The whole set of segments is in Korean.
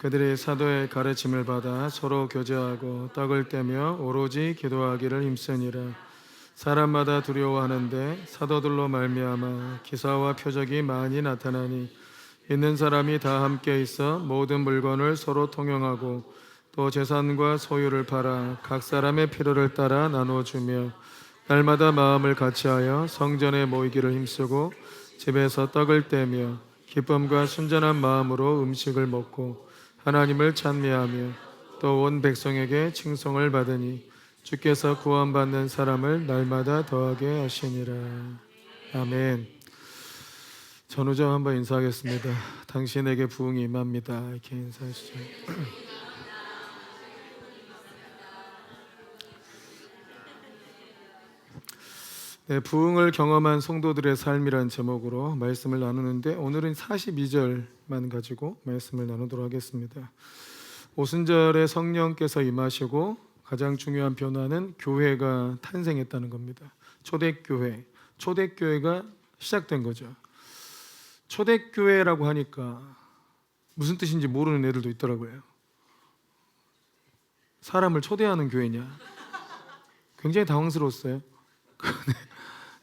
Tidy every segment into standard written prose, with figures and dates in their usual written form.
그들이 사도의 가르침을 받아 서로 교제하고 떡을 떼며 오로지 기도하기를 힘쓰니라. 사람마다 두려워하는데 사도들로 말미암아 기사와 표적이 많이 나타나니 있는 사람이 다 함께 있어 모든 물건을 서로 통용하고 또 재산과 소유를 팔아 각 사람의 필요를 따라 나눠주며 날마다 마음을 같이하여 성전에 모이기를 힘쓰고 집에서 떡을 떼며 기쁨과 순전한 마음으로 음식을 먹고 하나님을 찬미하며 또 온 백성에게 칭송을 받으니 주께서 구원받는 사람을 날마다 더하게 하시니라. 아멘. 전우정 한번 인사하겠습니다. 당신에게 부흥이 임합니다. 이렇게 인사하시죠. 네, 부흥을 경험한 성도들의 삶이란 제목으로 말씀을 나누는데 오늘은 42절만 가지고 말씀을 나누도록 하겠습니다. 오순절에 성령께서 임하시고 가장 중요한 변화는 교회가 탄생했다는 겁니다. 초대교회, 초대교회가 시작된 거죠. 초대교회라고 하니까 무슨 뜻인지 모르는 애들도 있더라고요. 사람을 초대하는 교회냐? 굉장히 당황스러웠어요.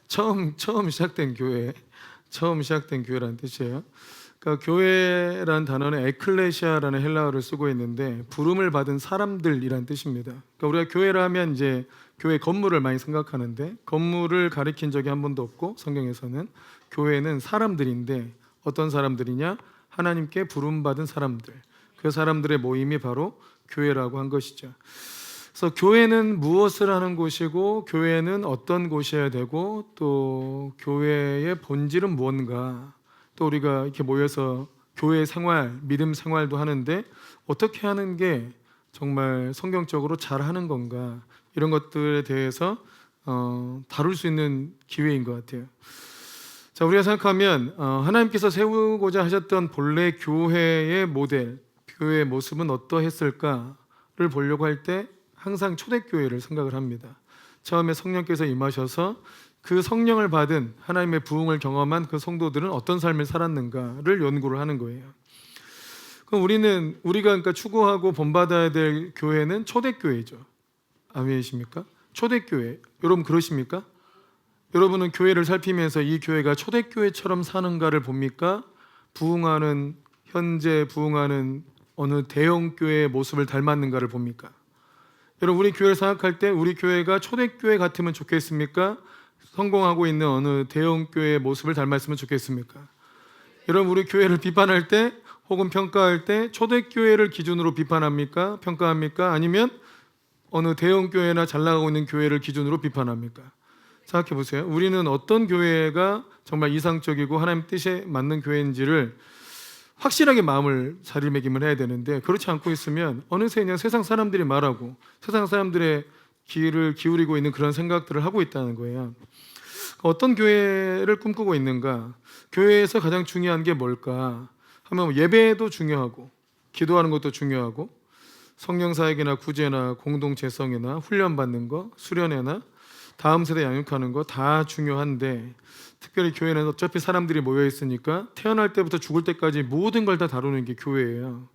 처음 시작된 교회라는 뜻이에요. 그러니까 교회란 단어는 에클레시아라는 헬라어를 쓰고 있는데 부름을 받은 사람들이란 뜻입니다. 그러니까 우리가 교회라 하면 이제 교회 건물을 많이 생각하는데 건물을 가리킨 적이 한 번도 없고 성경에서는 교회는 사람들인데 어떤 사람들이냐? 하나님께 부름받은 사람들. 그 사람들의 모임이 바로 교회라고 한 것이죠. 그래서 교회는 무엇을 하는 곳이고 교회는 어떤 곳이어야 되고 또 교회의 본질은 무언가, 또 우리가 이렇게 모여서 교회 생활, 믿음 생활도 하는데 어떻게 하는 게 정말 성경적으로 잘 하는 건가, 이런 것들에 대해서 다룰 수 있는 기회인 것 같아요. 자, 우리가 생각하면 하나님께서 세우고자 하셨던 본래 교회의 모델, 교회의 모습은 어떠했을까를 보려고 할 때 항상 초대교회를 생각을 합니다. 처음에 성령께서 임하셔서 그 성령을 받은 하나님의 부흥을 경험한 그 성도들은 어떤 삶을 살았는가를 연구를 하는 거예요. 그럼 우리가 그러니까 추구하고 본받아야 될 교회는 초대교회죠. 아멘이십니까? 초대교회. 여러분 그러십니까? 여러분은 교회를 살피면서 이 교회가 초대교회처럼 사는가를 봅니까? 현재 부흥하는 어느 대형교회의 모습을 닮았는가를 봅니까? 여러분, 우리 교회를 생각할 때 우리 교회가 초대교회 같으면 좋겠습니까? 성공하고 있는 어느 대형교회의 모습을 닮았으면 좋겠습니까? 여러분, 우리 교회를 비판할 때 혹은 평가할 때 초대교회를 기준으로 비판합니까? 평가합니까? 아니면 어느 대형교회나 잘 나가고 있는 교회를 기준으로 비판합니까? 생각해 보세요. 우리는 어떤 교회가 정말 이상적이고 하나님 뜻에 맞는 교회인지를 확실하게 마음을 자리매김을 해야 되는데, 그렇지 않고 있으면 어느새 그냥 세상 사람들이 말하고 세상 사람들의 귀를 기울이고 있는 그런 생각들을 하고 있다는 거예요. 어떤 교회를 꿈꾸고 있는가? 교회에서 가장 중요한 게 뭘까 하면 예배도 중요하고 기도하는 것도 중요하고 성령 사역이나 구제나 공동체성이나 훈련받는 거, 수련회나 다음 세대 양육하는 거 다 중요한데, 특별히 교회는 어차피 사람들이 모여 있으니까 태어날 때부터 죽을 때까지 모든 걸 다 다루는 게 교회예요.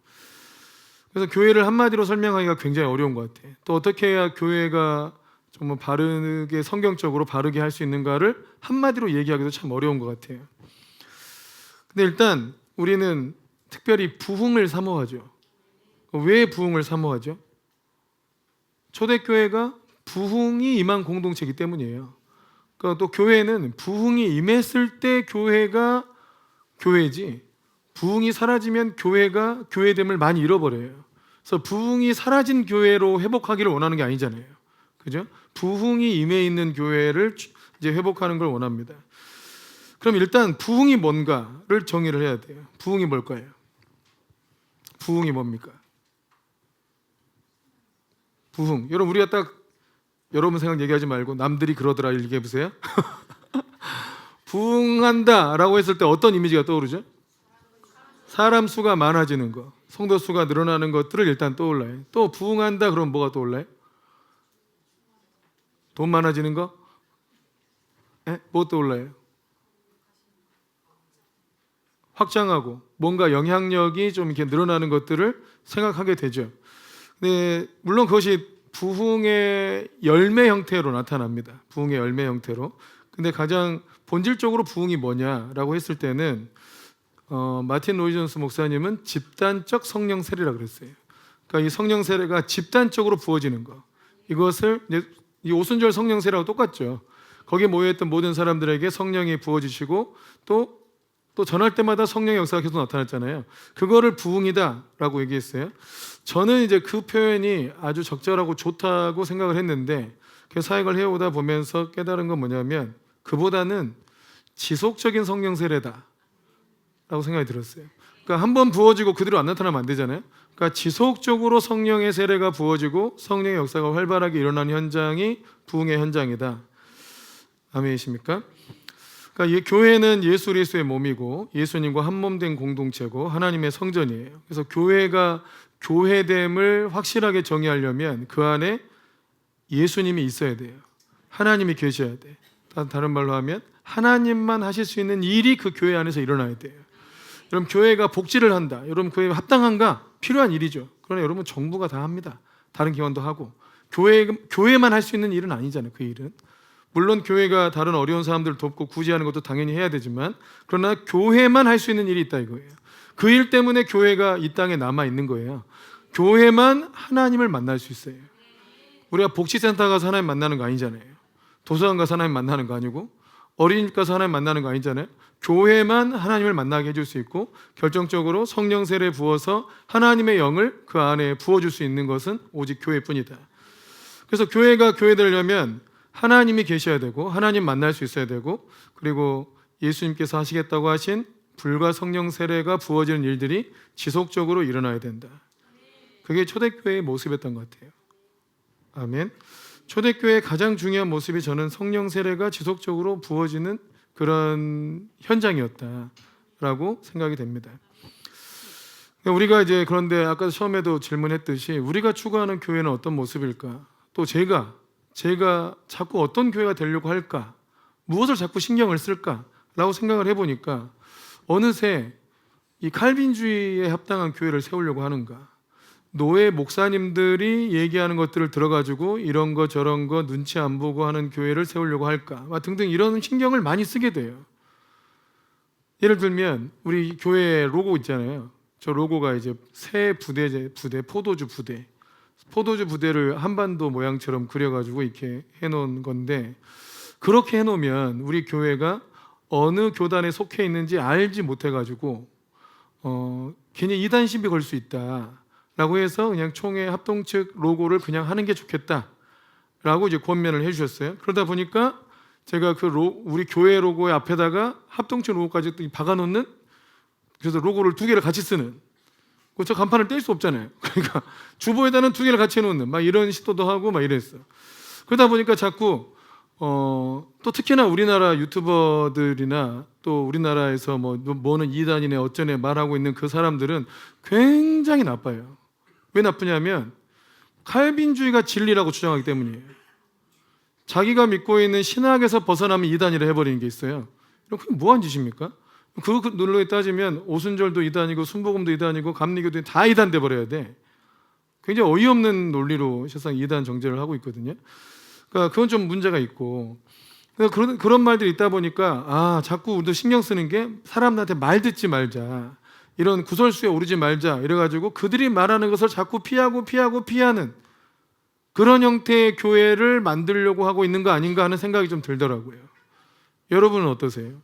그래서 교회를 한마디로 설명하기가 굉장히 어려운 것 같아요. 또 어떻게 해야 교회가 정말 바르게, 성경적으로 바르게 할 수 있는가를 한마디로 얘기하기도 참 어려운 것 같아요. 근데 일단 우리는 특별히 부흥을 사모하죠. 왜 부흥을 사모하죠? 초대교회가 부흥이 임한 공동체이기 때문이에요. 그러니까 또 교회는 부흥이 임했을 때 교회가 교회지, 부흥이 사라지면 교회가 교회됨을 많이 잃어버려요. 그래서 부흥이 사라진 교회로 회복하기를 원하는 게 아니잖아요. 그죠? 부흥이 임해 있는 교회를 이제 회복하는 걸 원합니다. 그럼 일단 부흥이 뭔가를 정의를 해야 돼요. 부흥이 뭘까요? 부흥이 뭡니까? 부흥. 여러분, 우리가 딱 여러분 생각 얘기하지 말고 남들이 그러더라 얘기해 보세요. 부흥한다라고 했을 때 어떤 이미지가 떠오르죠? 사람 수가 많아지는 거, 성도 수가 늘어나는 것들을 일단 떠올라요. 또 부흥한다 그러면 뭐가 떠올라요? 돈 많아지는 거? 뭐 떠올라요? 확장하고 뭔가 영향력이 좀 이렇게 늘어나는 것들을 생각하게 되죠. 근데 물론 그것이 부흥의 열매 형태로 나타납니다. 부흥의 열매 형태로. 근데 가장 본질적으로 부흥이 뭐냐라고 했을 때는 마틴 로이 존스 목사님은 집단적 성령 세례라고 그랬어요. 그러니까 이 성령 세례가 집단적으로 부어지는 거. 이것을 이 오순절 성령 세례하고 똑같죠. 거기에 모여있던 모든 사람들에게 성령이 부어지시고 또 전할 때마다 성령의 역사가 계속 나타났잖아요. 그거를 부흥이다라고 얘기했어요. 저는 이제 그 표현이 아주 적절하고 좋다고 생각을 했는데 그 사역을 해오다 보면서 깨달은 건 뭐냐면 그보다는 지속적인 성령 세례다 라고 생각이 들었어요. 그러니까 한번 부어지고 그대로 안 나타나면 안 되잖아요. 그러니까 지속적으로 성령의 세례가 부어지고 성령의 역사가 활발하게 일어나는 현장이 부흥의 현장이다. 아멘이십니까? 그러니까 이 교회는 예수 그리스도의 몸이고 예수님과 한 몸 된 공동체고 하나님의 성전이에요. 그래서 교회가 교회됨을 확실하게 정의하려면 그 안에 예수님이 있어야 돼요. 하나님이 계셔야 돼. 다른 말로 하면 하나님만 하실 수 있는 일이 그 교회 안에서 일어나야 돼요. 여러분 교회가 복지를 한다. 여러분 교회가 합당한가? 필요한 일이죠. 그러나 여러분 정부가 다 합니다. 다른 기관도 하고 교회만 할 수 있는 일은 아니잖아요. 그 일은. 물론 교회가 다른 어려운 사람들을 돕고 구제하는 것도 당연히 해야 되지만 그러나 교회만 할 수 있는 일이 있다 이거예요. 그 일 때문에 교회가 이 땅에 남아 있는 거예요. 교회만 하나님을 만날 수 있어요. 우리가 복지센터 가서 하나님 만나는 거 아니잖아요. 도서관 가서 하나님 만나는 거 아니고 어린이집 가서 하나님 만나는 거 아니잖아요. 교회만 하나님을 만나게 해줄 수 있고 결정적으로 성령 세례 부어서 하나님의 영을 그 안에 부어줄 수 있는 것은 오직 교회뿐이다. 그래서 교회가 교회 되려면 하나님이 계셔야 되고 하나님 만날 수 있어야 되고 그리고 예수님께서 하시겠다고 하신 불과 성령 세례가 부어지는 일들이 지속적으로 일어나야 된다. 그게 초대교회의 모습이었던 것 같아요. 아멘. 초대교회의 가장 중요한 모습이 저는 성령 세례가 지속적으로 부어지는 그런 현장이었다라고 생각이 됩니다. 우리가 이제 그런데 아까 처음에도 질문했듯이 우리가 추구하는 교회는 어떤 모습일까? 또 제가 자꾸 어떤 교회가 되려고 할까? 무엇을 자꾸 신경을 쓸까? 라고 생각을 해보니까 어느새 이 칼빈주의에 합당한 교회를 세우려고 하는가? 노예 목사님들이 얘기하는 것들을 들어가지고 이런 거 저런 거 눈치 안 보고 하는 교회를 세우려고 할까? 등등 이런 신경을 많이 쓰게 돼요. 예를 들면 우리 교회 로고 있잖아요. 저 로고가 이제 새 부대, 포도주 부대를 한반도 모양처럼 그려가지고 이렇게 해놓은 건데 그렇게 해놓으면 우리 교회가 어느 교단에 속해 있는지 알지 못해가지고 괜히 이단 시비 걸 수 있다라고 해서 그냥 총회 합동 측 로고를 그냥 하는 게 좋겠다라고 이제 권면을 해주셨어요. 그러다 보니까 제가 우리 교회 로고의 앞에다가 합동 측 로고까지 박아놓는 그래서 로고를 두 개를 같이 쓰는 저 간판을 뗄 수 없잖아요. 그러니까 주보에다는 두 개를 같이 해놓는 막 이런 시도도 하고 막 이랬어요. 그러다 보니까 자꾸 또 특히나 우리나라 유튜버들이나 또 우리나라에서 뭐는 이단이네 어쩌네 말하고 있는 그 사람들은 굉장히 나빠요. 왜 나쁘냐면 칼빈주의가 진리라고 주장하기 때문이에요. 자기가 믿고 있는 신학에서 벗어나면 이단이라 해버리는 게 있어요. 그게 뭐한 짓입니까? 그 논리에 따지면 오순절도 이단이고 순복음도 이단이고 감리교도 다 이단 돼 버려야 돼. 굉장히 어이없는 논리로 세상 이단 정죄를 하고 있거든요. 그러니까 그건 좀 문제가 있고 그런 말들이 있다 보니까 자꾸 우리도 신경 쓰는 게 사람들한테 말 듣지 말자, 이런 구설수에 오르지 말자 이래가지고 그들이 말하는 것을 자꾸 피하는 그런 형태의 교회를 만들려고 하고 있는 거 아닌가 하는 생각이 좀 들더라고요. 여러분은 어떠세요?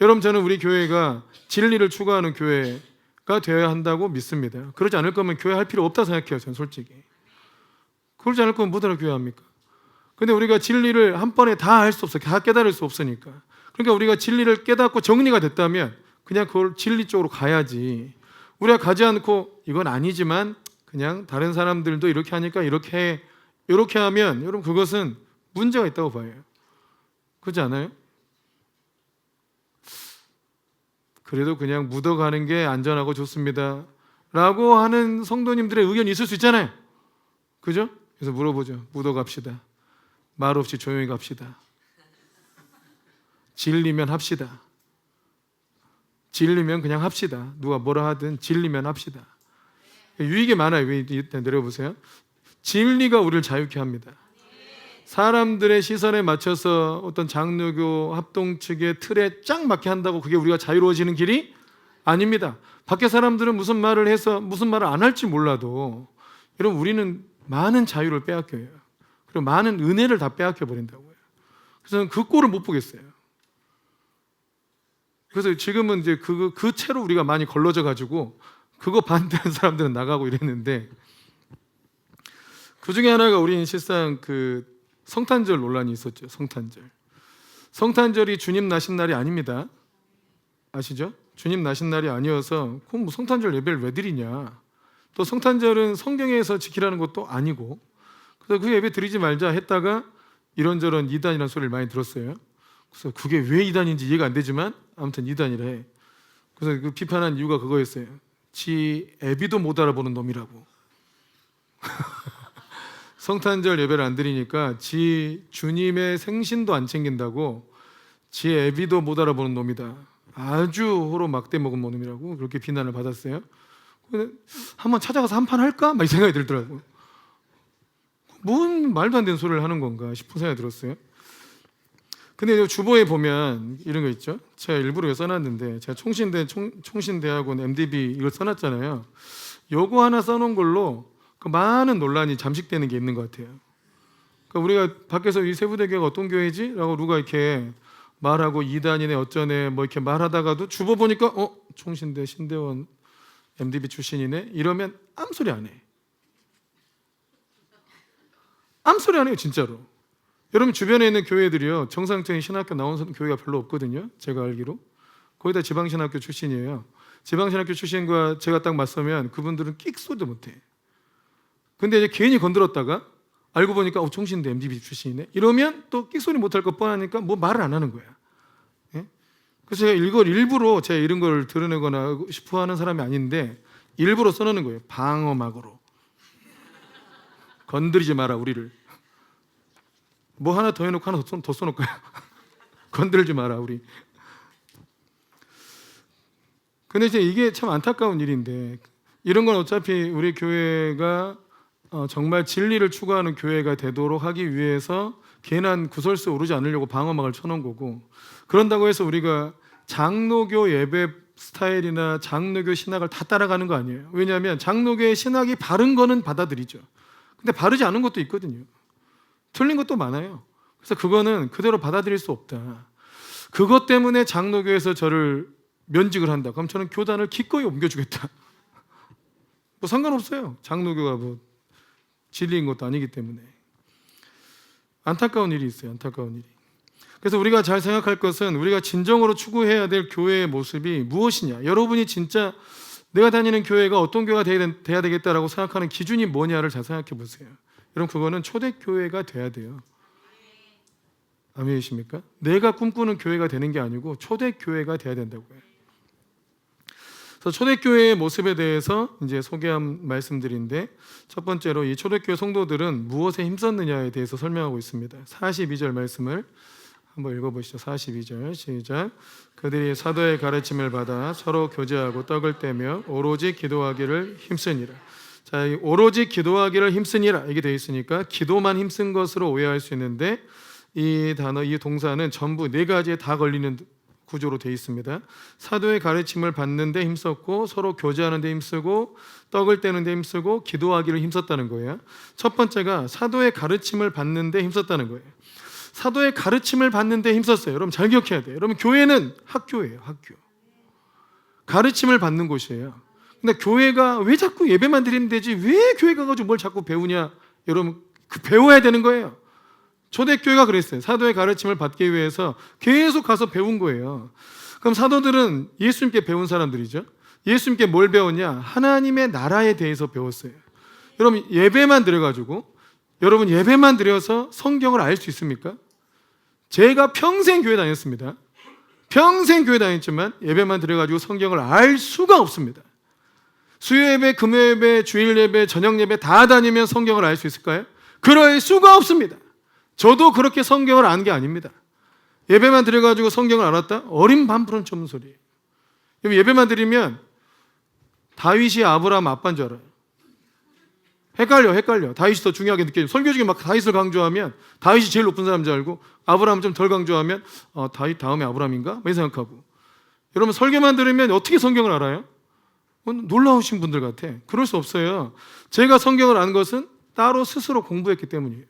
여러분 저는 우리 교회가 진리를 추구하는 교회가 되어야 한다고 믿습니다. 그러지 않을 거면 교회 할 필요 없다 생각해요. 저는 솔직히. 그러지 않을 거면 뭐하러 교회 합니까? 근데 우리가 진리를 한 번에 다 할 수 없어. 다 깨달을 수 없으니까. 그러니까 우리가 진리를 깨닫고 정리가 됐다면 그냥 그걸 진리 쪽으로 가야지. 우리가 가지 않고 이건 아니지만 그냥 다른 사람들도 이렇게 하니까 이렇게 하면 여러분 그것은 문제가 있다고 봐요. 그렇지 않아요? 그래도 그냥 묻어가는 게 안전하고 좋습니다 라고 하는 성도님들의 의견이 있을 수 있잖아요. 그죠? 그래서 물어보죠. 묻어갑시다. 말 없이 조용히 갑시다. 진리면 합시다. 진리면 그냥 합시다. 누가 뭐라 하든 진리면 합시다. 유익이 많아요. 일단 내려보세요. 진리가 우리를 자유케 합니다. 사람들의 시선에 맞춰서 어떤 장로교 합동 측의 틀에 쫙 맞게 한다고 그게 우리가 자유로워지는 길이 아닙니다. 밖에 사람들은 무슨 말을 해서 무슨 말을 안 할지 몰라도 여러분 우리는 많은 자유를 빼앗겨요. 그리고 많은 은혜를 다 빼앗겨 버린다고요. 그래서 저는 그 꼴을 못 보겠어요. 그래서 지금은 이제 그 채로 우리가 많이 걸러져 가지고 그거 반대하는 사람들은 나가고 이랬는데, 그 중에 하나가 우리는 실상 그 성탄절 논란이 있었죠. 성탄절이 주님 나신 날이 아닙니다. 아시죠? 주님 나신 날이 아니어서 그럼 뭐 성탄절 예배를 왜 드리냐. 또 성탄절은 성경에서 지키라는 것도 아니고, 그래서 그 예배 드리지 말자 했다가 이런저런 이단이라는 소리를 많이 들었어요. 그래서 그게 왜 이단인지 이해가 안 되지만 아무튼 이단이래. 그래서 그 비판한 이유가 그거였어요. 지 애비도 못 알아보는 놈이라고. 성탄절 예배를 안 드리니까 지 주님의 생신도 안 챙긴다고 지 애비도 못 알아보는 놈이다. 아주 호로 막대 먹은 놈이라고 그렇게 비난을 받았어요. 한번 찾아가서 한판 할까? 막 이 생각이 들더라고요. 뭔 말도 안 되는 소리를 하는 건가 싶은 생각이 들었어요. 근데 주보에 보면 이런 거 있죠. 제가 일부러 이거 써놨는데, 제가 총신대학원 MDB 이걸 써놨잖아요. 요거 하나 써놓은 걸로 그 많은 논란이 잠식되는 게 있는 것 같아요. 그러니까 우리가 밖에서 이 세부대교가 어떤 교회지? 라고 누가 이렇게 말하고 이단이네 어쩌네 뭐 이렇게 말하다가도 주보 보니까 총신대 신대원 MDB 출신이네 이러면 아무 소리 안 해. 아무 소리 안 해요 진짜로. 여러분 주변에 있는 교회들이요 정상적인 신학교 나온 교회가 별로 없거든요. 제가 알기로 거의 다 지방신학교 출신이에요. 지방신학교 출신과 제가 딱 맞서면 그분들은 끽소리도 못해. 근데 이제 괜히 건드렸다가 알고 보니까 총신대 MDB 출신이네 이러면 또 끽소리 못할 거 뻔하니까 뭐 말을 안 하는 거야. 예? 그래서 제가 이걸 일부러 제가 이런 걸 드러내거나 싶어 하는 사람이 아닌데 일부러 써놓는 거예요. 방어막으로 건드리지 마라 우리를. 뭐 하나 더 해놓고 하나 더 써놓을까요? 건들지 마라 우리. 근데 이제 이게 참 안타까운 일인데, 이런 건 어차피 우리 교회가 정말 진리를 추구하는 교회가 되도록 하기 위해서 괜한 구설수에 오르지 않으려고 방어막을 쳐놓은 거고, 그런다고 해서 우리가 장로교 예배 스타일이나 장로교 신학을 다 따라가는 거 아니에요. 왜냐하면 장로교의 신학이 바른 거는 받아들이죠. 근데 바르지 않은 것도 있거든요. 틀린 것도 많아요. 그래서 그거는 그대로 받아들일 수 없다. 그것 때문에 장로교에서 저를 면직을 한다. 그럼 저는 교단을 기꺼이 옮겨주겠다. 뭐 상관없어요. 장로교가 뭐 진리인 것도 아니기 때문에. 안타까운 일이 있어요. 안타까운 일이. 그래서 우리가 잘 생각할 것은 우리가 진정으로 추구해야 될 교회의 모습이 무엇이냐. 여러분이 진짜 내가 다니는 교회가 어떤 교회가 돼야 되겠다라고 생각하는 기준이 뭐냐를 잘 생각해 보세요. 여러분 그거는 초대교회가 돼야 돼요. 아멘이십니까? 내가 꿈꾸는 교회가 되는 게 아니고 초대교회가 돼야 된다고요. 그래서 초대교회의 모습에 대해서 이제 소개한 말씀들인데, 첫 번째로 이 초대교회 성도들은 무엇에 힘썼느냐에 대해서 설명하고 있습니다. 42절 말씀을 한번 읽어보시죠. 42절 시작. 그들이 사도의 가르침을 받아 서로 교제하고 떡을 떼며 오로지 기도하기를 힘쓰니라. 자, 오로지 기도하기를 힘쓰니라 이게 되어 있으니까 기도만 힘쓴 것으로 오해할 수 있는데, 이 단어, 이 동사는 전부 네 가지에 다 걸리는 구조로 되어 있습니다. 사도의 가르침을 받는 데 힘썼고, 서로 교제하는 데 힘쓰고, 떡을 떼는 데 힘쓰고, 기도하기를 힘썼다는 거예요. 첫 번째가 사도의 가르침을 받는 데 힘썼다는 거예요. 사도의 가르침을 받는 데 힘썼어요. 여러분 잘 기억해야 돼요. 여러분 교회는 학교예요. 학교. 가르침을 받는 곳이에요. 근데 교회가 왜 자꾸 예배만 드리면 되지 왜 교회 가가지고 뭘 자꾸 배우냐. 여러분 그 배워야 되는 거예요. 초대교회가 그랬어요. 사도의 가르침을 받기 위해서 계속 가서 배운 거예요. 그럼 사도들은 예수님께 배운 사람들이죠. 예수님께 뭘 배웠냐? 하나님의 나라에 대해서 배웠어요. 여러분 예배만 드려가지고 여러분 예배만 드려서 성경을 알 수 있습니까? 제가 평생 교회 다녔습니다. 평생 교회 다녔지만 예배만 드려가지고 성경을 알 수가 없습니다. 수요예배, 금요예배, 주일예배, 저녁예배 다 다니면 성경을 알 수 있을까요? 그럴 수가 없습니다. 저도 그렇게 성경을 아는 게 아닙니다. 예배만 드려가지고 성경을 알았다? 어린 반프런 좀 소리예요. 예배만 드리면 다윗이 아브라함 아빠인 줄 알아요. 헷갈려. 다윗이 더 중요하게 느껴요. 설교 중에 막 다윗을 강조하면 다윗이 제일 높은 사람인 줄 알고, 아브라함을 좀 덜 강조하면 다윗 다음에 아브라함인가? 왜 생각하고. 여러분, 설교만 들으면 어떻게 성경을 알아요? 놀라우신 분들 같아. 그럴 수 없어요. 제가 성경을 아는 것은 따로 스스로 공부했기 때문이에요.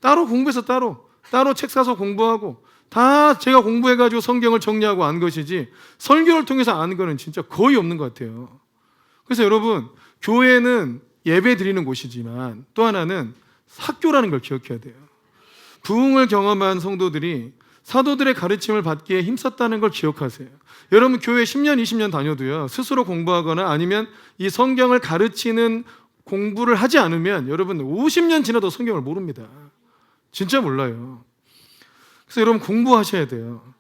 따로 공부해서 따로 책 사서 공부하고, 다 제가 공부해가지고 성경을 정리하고 안 것이지, 설교를 통해서 아는 거는 진짜 거의 없는 것 같아요. 그래서 여러분, 교회는 예배 드리는 곳이지만 또 하나는 학교라는 걸 기억해야 돼요. 부흥을 경험한 성도들이 사도들의 가르침을 받기에 힘썼다는 걸 기억하세요. 여러분, 교회 10년, 20년 다녀도요, 스스로 공부하거나 아니면 이 성경을 가르치는 공부를 하지 않으면 여러분 50년 지나도 성경을 모릅니다. 진짜 몰라요. 그래서 여러분, 공부하셔야 돼요.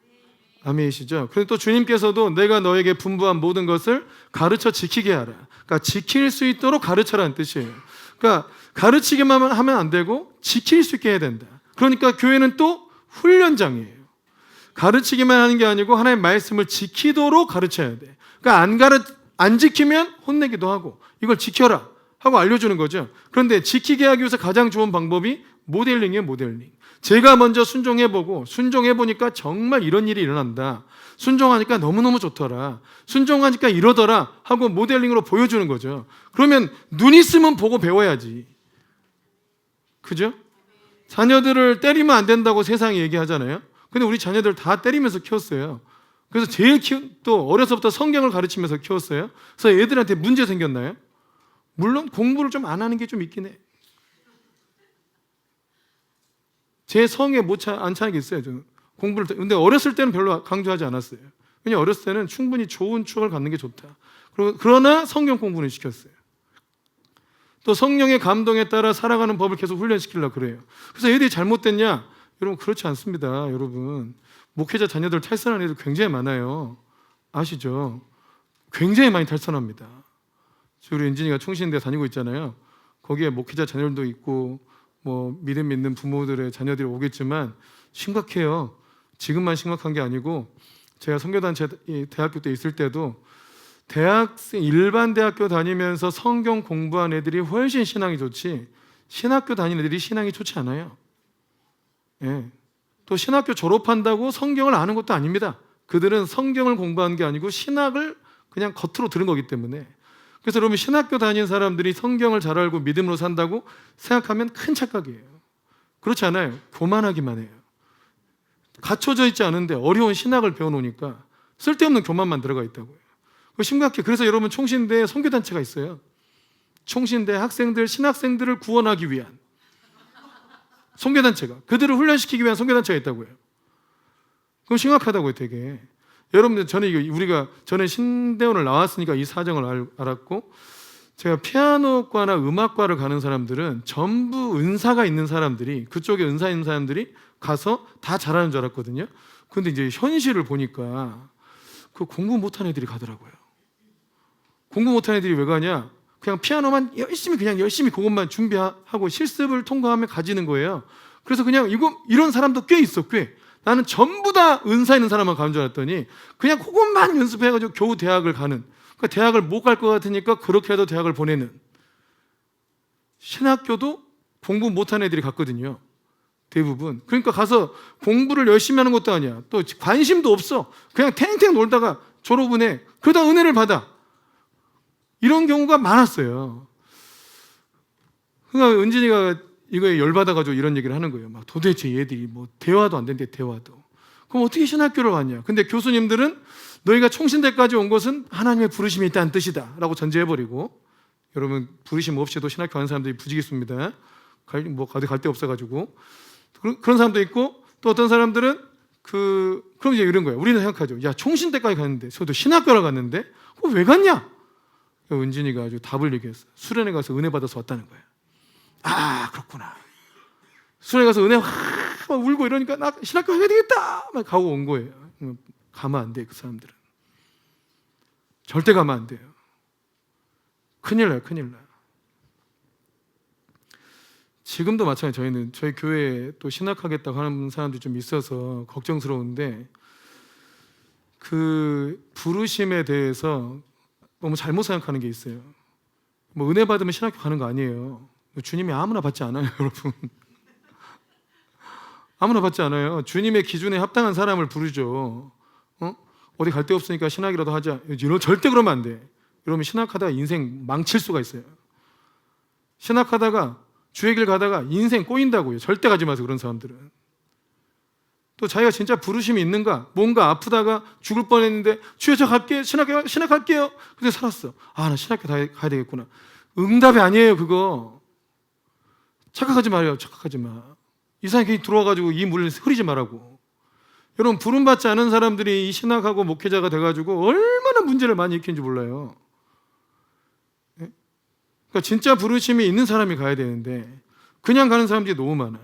아멘이시죠? 그리고 또 주님께서도 내가 너에게 분부한 모든 것을 가르쳐 지키게 하라. 그러니까 지킬 수 있도록 가르쳐라는 뜻이에요. 그러니까 가르치기만 하면 안 되고 지킬 수 있게 해야 된다. 그러니까 교회는 또 훈련장이에요. 가르치기만 하는 게 아니고 하나님의 말씀을 지키도록 가르쳐야 돼. 그러니까 안 지키면 혼내기도 하고, 이걸 지켜라 하고 알려주는 거죠. 그런데 지키게 하기 위해서 가장 좋은 방법이 모델링이에요. 모델링. 제가 먼저 순종해보고, 순종해보니까 정말 이런 일이 일어난다, 순종하니까 너무너무 좋더라, 순종하니까 이러더라 하고 모델링으로 보여주는 거죠. 그러면 눈 있으면 보고 배워야지. 그죠? 자녀들을 때리면 안 된다고 세상이 얘기하잖아요. 근데 우리 자녀들 다 때리면서 키웠어요. 그래서 또 어려서부터 성경을 가르치면서 키웠어요. 그래서 애들한테 문제 생겼나요? 물론 공부를 좀 안 하는 게 좀 있긴 해. 제 성에 안 차는 게 있어요. 저는 공부를. 근데 어렸을 때는 별로 강조하지 않았어요. 왜냐하면 어렸을 때는 충분히 좋은 추억을 갖는 게 좋다. 그러나 성경 공부는 시켰어요. 또 성령의 감동에 따라 살아가는 법을 계속 훈련시키려고 그래요. 그래서 애들이 잘못됐냐? 여러분, 그렇지 않습니다. 여러분, 목회자 자녀들 탈선하는 애들 굉장히 많아요. 아시죠? 굉장히 많이 탈선합니다. 우리 은진이가 총신대 다니고 있잖아요. 거기에 목회자 자녀들도 있고 뭐 믿음 있는 부모들의 자녀들이 오겠지만 심각해요. 지금만 심각한 게 아니고, 제가 선교단체 대학교 때 있을 때도 일반 대학교 다니면서 성경 공부한 애들이 훨씬 신앙이 좋지, 신학교 다니는 애들이 신앙이 좋지 않아요. 예. 또 신학교 졸업한다고 성경을 아는 것도 아닙니다. 그들은 성경을 공부한 게 아니고 신학을 그냥 겉으로 들은 거기 때문에. 그래서 여러분, 신학교 다닌 사람들이 성경을 잘 알고 믿음으로 산다고 생각하면 큰 착각이에요. 그렇지 않아요. 교만하기만 해요. 갖춰져 있지 않은데 어려운 신학을 배워놓으니까 쓸데없는 교만만 들어가 있다고요. 심각해. 그래서 여러분, 총신대에 선교단체가 있어요. 총신대 학생들, 신학생들을 구원하기 위한 선교단체가, 그들을 훈련시키기 위한 선교단체가 있다고요. 그럼 심각하다고요, 되게. 여러분들, 저는 신대원을 나왔으니까 이 사정을 알았고, 제가 피아노과나 음악과를 가는 사람들은 전부 은사가 있는 사람들이, 그쪽에 은사 있는 사람들이 가서 다 잘하는 줄 알았거든요. 근데 이제 현실을 보니까 그 공부 못한 애들이 가더라고요. 공부 못한 애들이 왜 가냐? 그냥 피아노만 열심히 그것만 준비하고 실습을 통과하면 가지는 거예요. 그래서 그냥 이런 사람도 꽤 있어, 꽤. 나는 전부 다 은사 있는 사람만 가는 줄 알았더니 그냥 그것만 연습해가지고 겨우 대학을 가는, 그러니까 대학을 못 갈 것 같으니까 그렇게라도 대학을 보내는. 신학교도 공부 못한 애들이 갔거든요, 대부분. 그러니까 가서 공부를 열심히 하는 것도 아니야. 또 관심도 없어. 그냥 탱탱 놀다가 졸업은 해. 그러다 은혜를 받아. 이런 경우가 많았어요. 그러니까 은진이가 이거에 열받아가지고 이런 얘기를 하는 거예요. 막 도대체 얘들이 뭐 대화도 안 된대, 대화도. 그럼 어떻게 신학교를 왔냐? 근데 교수님들은 너희가 총신대까지 온 것은 하나님의 부르심이 있다는 뜻이다 라고 전제해버리고, 여러분, 부르심 없이도 신학교 가는 사람들이 부지기수입니다. 갈 데 없어가지고. 그런 사람도 있고, 또 어떤 사람들은 그럼 이제 이런 거예요. 우리는 생각하죠. 야, 총신대까지 갔는데, 저도 신학교를 갔는데, 왜 갔냐? 은진이가 아주 답을 얘기했어요. 수련회 가서 은혜 받아서 왔다는 거예요. 아, 그렇구나. 수련회 가서 은혜 막 울고 이러니까 나 신학교 가야 되겠다 막 가고 온 거예요. 가면 안 돼, 그 사람들은. 절대 가면 안 돼요. 큰일 나요, 큰일 나요. 지금도 마찬가지. 저희 교회에 또 신학하겠다고 하는 사람들이 좀 있어서 걱정스러운데, 그 부르심에 대해서 너무 잘못 생각하는 게 있어요. 뭐 은혜 받으면 신학교 가는 거 아니에요. 주님이 아무나 받지 않아요, 여러분. 아무나 받지 않아요. 주님의 기준에 합당한 사람을 부르죠. 어디 갈 데 없으니까 신학이라도 하자. 이런 절대 그러면 안 돼. 이러면 신학하다가 인생 망칠 수가 있어요. 신학하다가 주의 길 가다가 인생 꼬인다고요. 절대 가지 마세요, 그런 사람들은. 또 자기가 진짜 부르심이 있는가, 뭔가 아프다가 죽을 뻔했는데 주여 저 갈게요, 신학할게요. 근데 살았어. 아, 나 신학교 가야 되겠구나. 응답이 아니에요, 그거. 착각하지 말아요. 착각하지 마. 이상하게 괜히 들어와가지고 이 물을 흐리지 말라고. 여러분, 부름받지 않은 사람들이 이 신학하고 목회자가 돼가지고 얼마나 문제를 많이 일으키는지 몰라요. 그러니까 진짜 부르심이 있는 사람이 가야 되는데 그냥 가는 사람들이 너무 많아.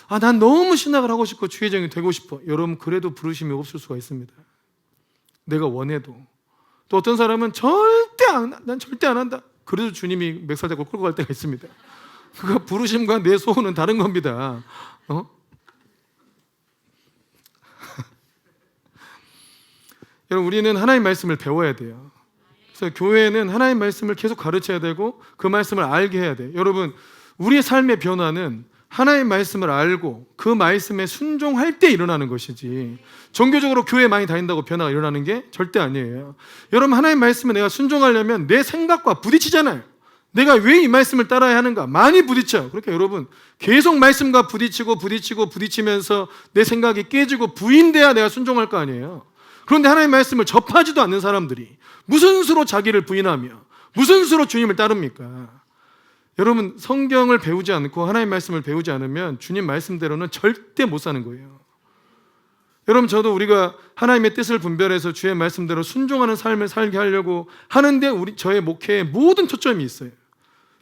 아, 난 너무 신학을 하고 싶고 주의정이 되고 싶어. 여러분, 그래도 부르심이 없을 수가 있습니다. 내가 원해도. 또 어떤 사람은 난 절대 안 한다. 그래도 주님이 멱살 잡고 끌고 갈 때가 있습니다. 그거 부르심과 내 소원은 다른 겁니다. 여러분, 우리는 하나님 말씀을 배워야 돼요. 그래서 교회는 하나님 말씀을 계속 가르쳐야 되고 그 말씀을 알게 해야 돼요. 여러분, 우리의 삶의 변화는 하나님 말씀을 알고 그 말씀에 순종할 때 일어나는 것이지 종교적으로 교회 많이 다닌다고 변화가 일어나는 게 절대 아니에요. 여러분, 하나님 말씀에 내가 순종하려면 내 생각과 부딪히잖아요. 내가 왜 이 말씀을 따라야 하는가? 많이 부딪혀요. 그러니까 여러분, 계속 말씀과 부딪히면서 내 생각이 깨지고 부인돼야 내가 순종할 거 아니에요. 그런데 하나님 말씀을 접하지도 않는 사람들이 무슨 수로 자기를 부인하며 무슨 수로 주님을 따릅니까? 여러분, 성경을 배우지 않고 하나님 말씀을 배우지 않으면 주님 말씀대로는 절대 못 사는 거예요. 여러분, 저도 우리가 하나님의 뜻을 분별해서 주의 말씀대로 순종하는 삶을 살게 하려고 하는데 저의 목회에 모든 초점이 있어요.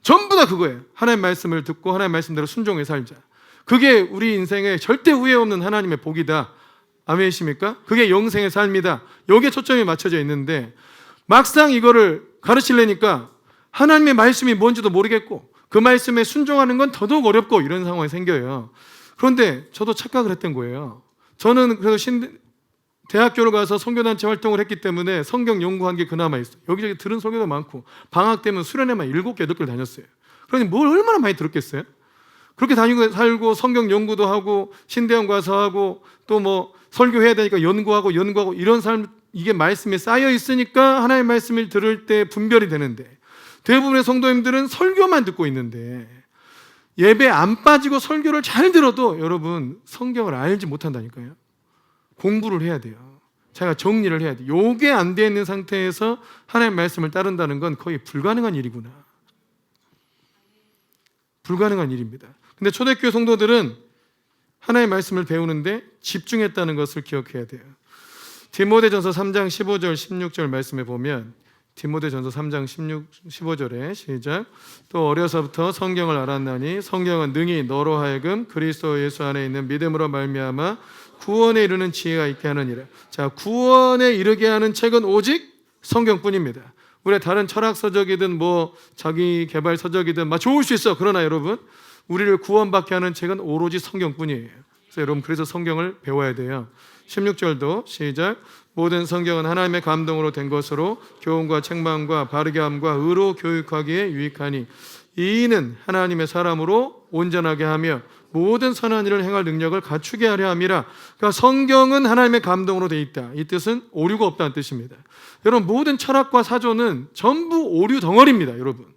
전부 다 그거예요. 하나님 말씀을 듣고 하나님 말씀대로 순종해 살자. 그게 우리 인생에 절대 후회 없는 하나님의 복이다. 아멘이십니까? 그게 영생의 삶이다. 여기에 초점이 맞춰져 있는데 막상 이거를 가르치려니까 하나님의 말씀이 뭔지도 모르겠고 그 말씀에 순종하는 건 더더욱 어렵고 이런 상황이 생겨요. 그런데 저도 착각을 했던 거예요. 저는 그래서 대학교를 가서 선교단체 활동을 했기 때문에 성경 연구한 게 그나마 있어요. 여기저기 들은 설교도 많고 방학 때면 수련회만 7개, 8개를 다녔어요. 그러니 뭘 얼마나 많이 들었겠어요? 그렇게 다니고 살고 성경 연구도 하고 신대원 가서 하고 또 뭐 설교해야 되니까 연구하고 이런 삶, 이게 말씀에 쌓여 있으니까 하나님의 말씀을 들을 때 분별이 되는데 대부분의 성도님들은 설교만 듣고 있는데 예배 안 빠지고 설교를 잘 들어도 여러분 성경을 알지 못한다니까요. 공부를 해야 돼요. 자기가 정리를 해야 돼요. 요게 안 돼 있는 상태에서 하나님의 말씀을 따른다는 건 거의 불가능한 일이구나. 불가능한 일입니다. 근데 초대교회 성도들은 하나님의 말씀을 배우는데 집중했다는 것을 기억해야 돼요. 디모데전서 3장 15절 16절 말씀에 보면 디모데전서 3장 15절에 시작. 또 어려서부터 성경을 알았나니 성경은 능히 너로 하여금 그리스도 예수 안에 있는 믿음으로 말미암아 구원에 이르는 지혜가 있게 하느니라. 자, 구원에 이르게 하는 책은 오직 성경뿐입니다. 우리의 다른 철학 서적이든 뭐 자기 개발 서적이든 막 좋을 수 있어. 그러나 여러분, 우리를 구원받게 하는 책은 오로지 성경뿐이에요. 그래서 여러분, 그래서 성경을 배워야 돼요. 16절도 시작. 모든 성경은 하나님의 감동으로 된 것으로 교훈과 책망과 바르게 함과 의로 교육하기에 유익하니 이는 하나님의 사람으로 온전하게 하며 모든 선한 일을 행할 능력을 갖추게 하려 함이라. 그러니까 성경은 하나님의 감동으로 돼 있다. 이 뜻은 오류가 없다는 뜻입니다. 여러분, 모든 철학과 사조는 전부 오류 덩어리입니다. 여러분,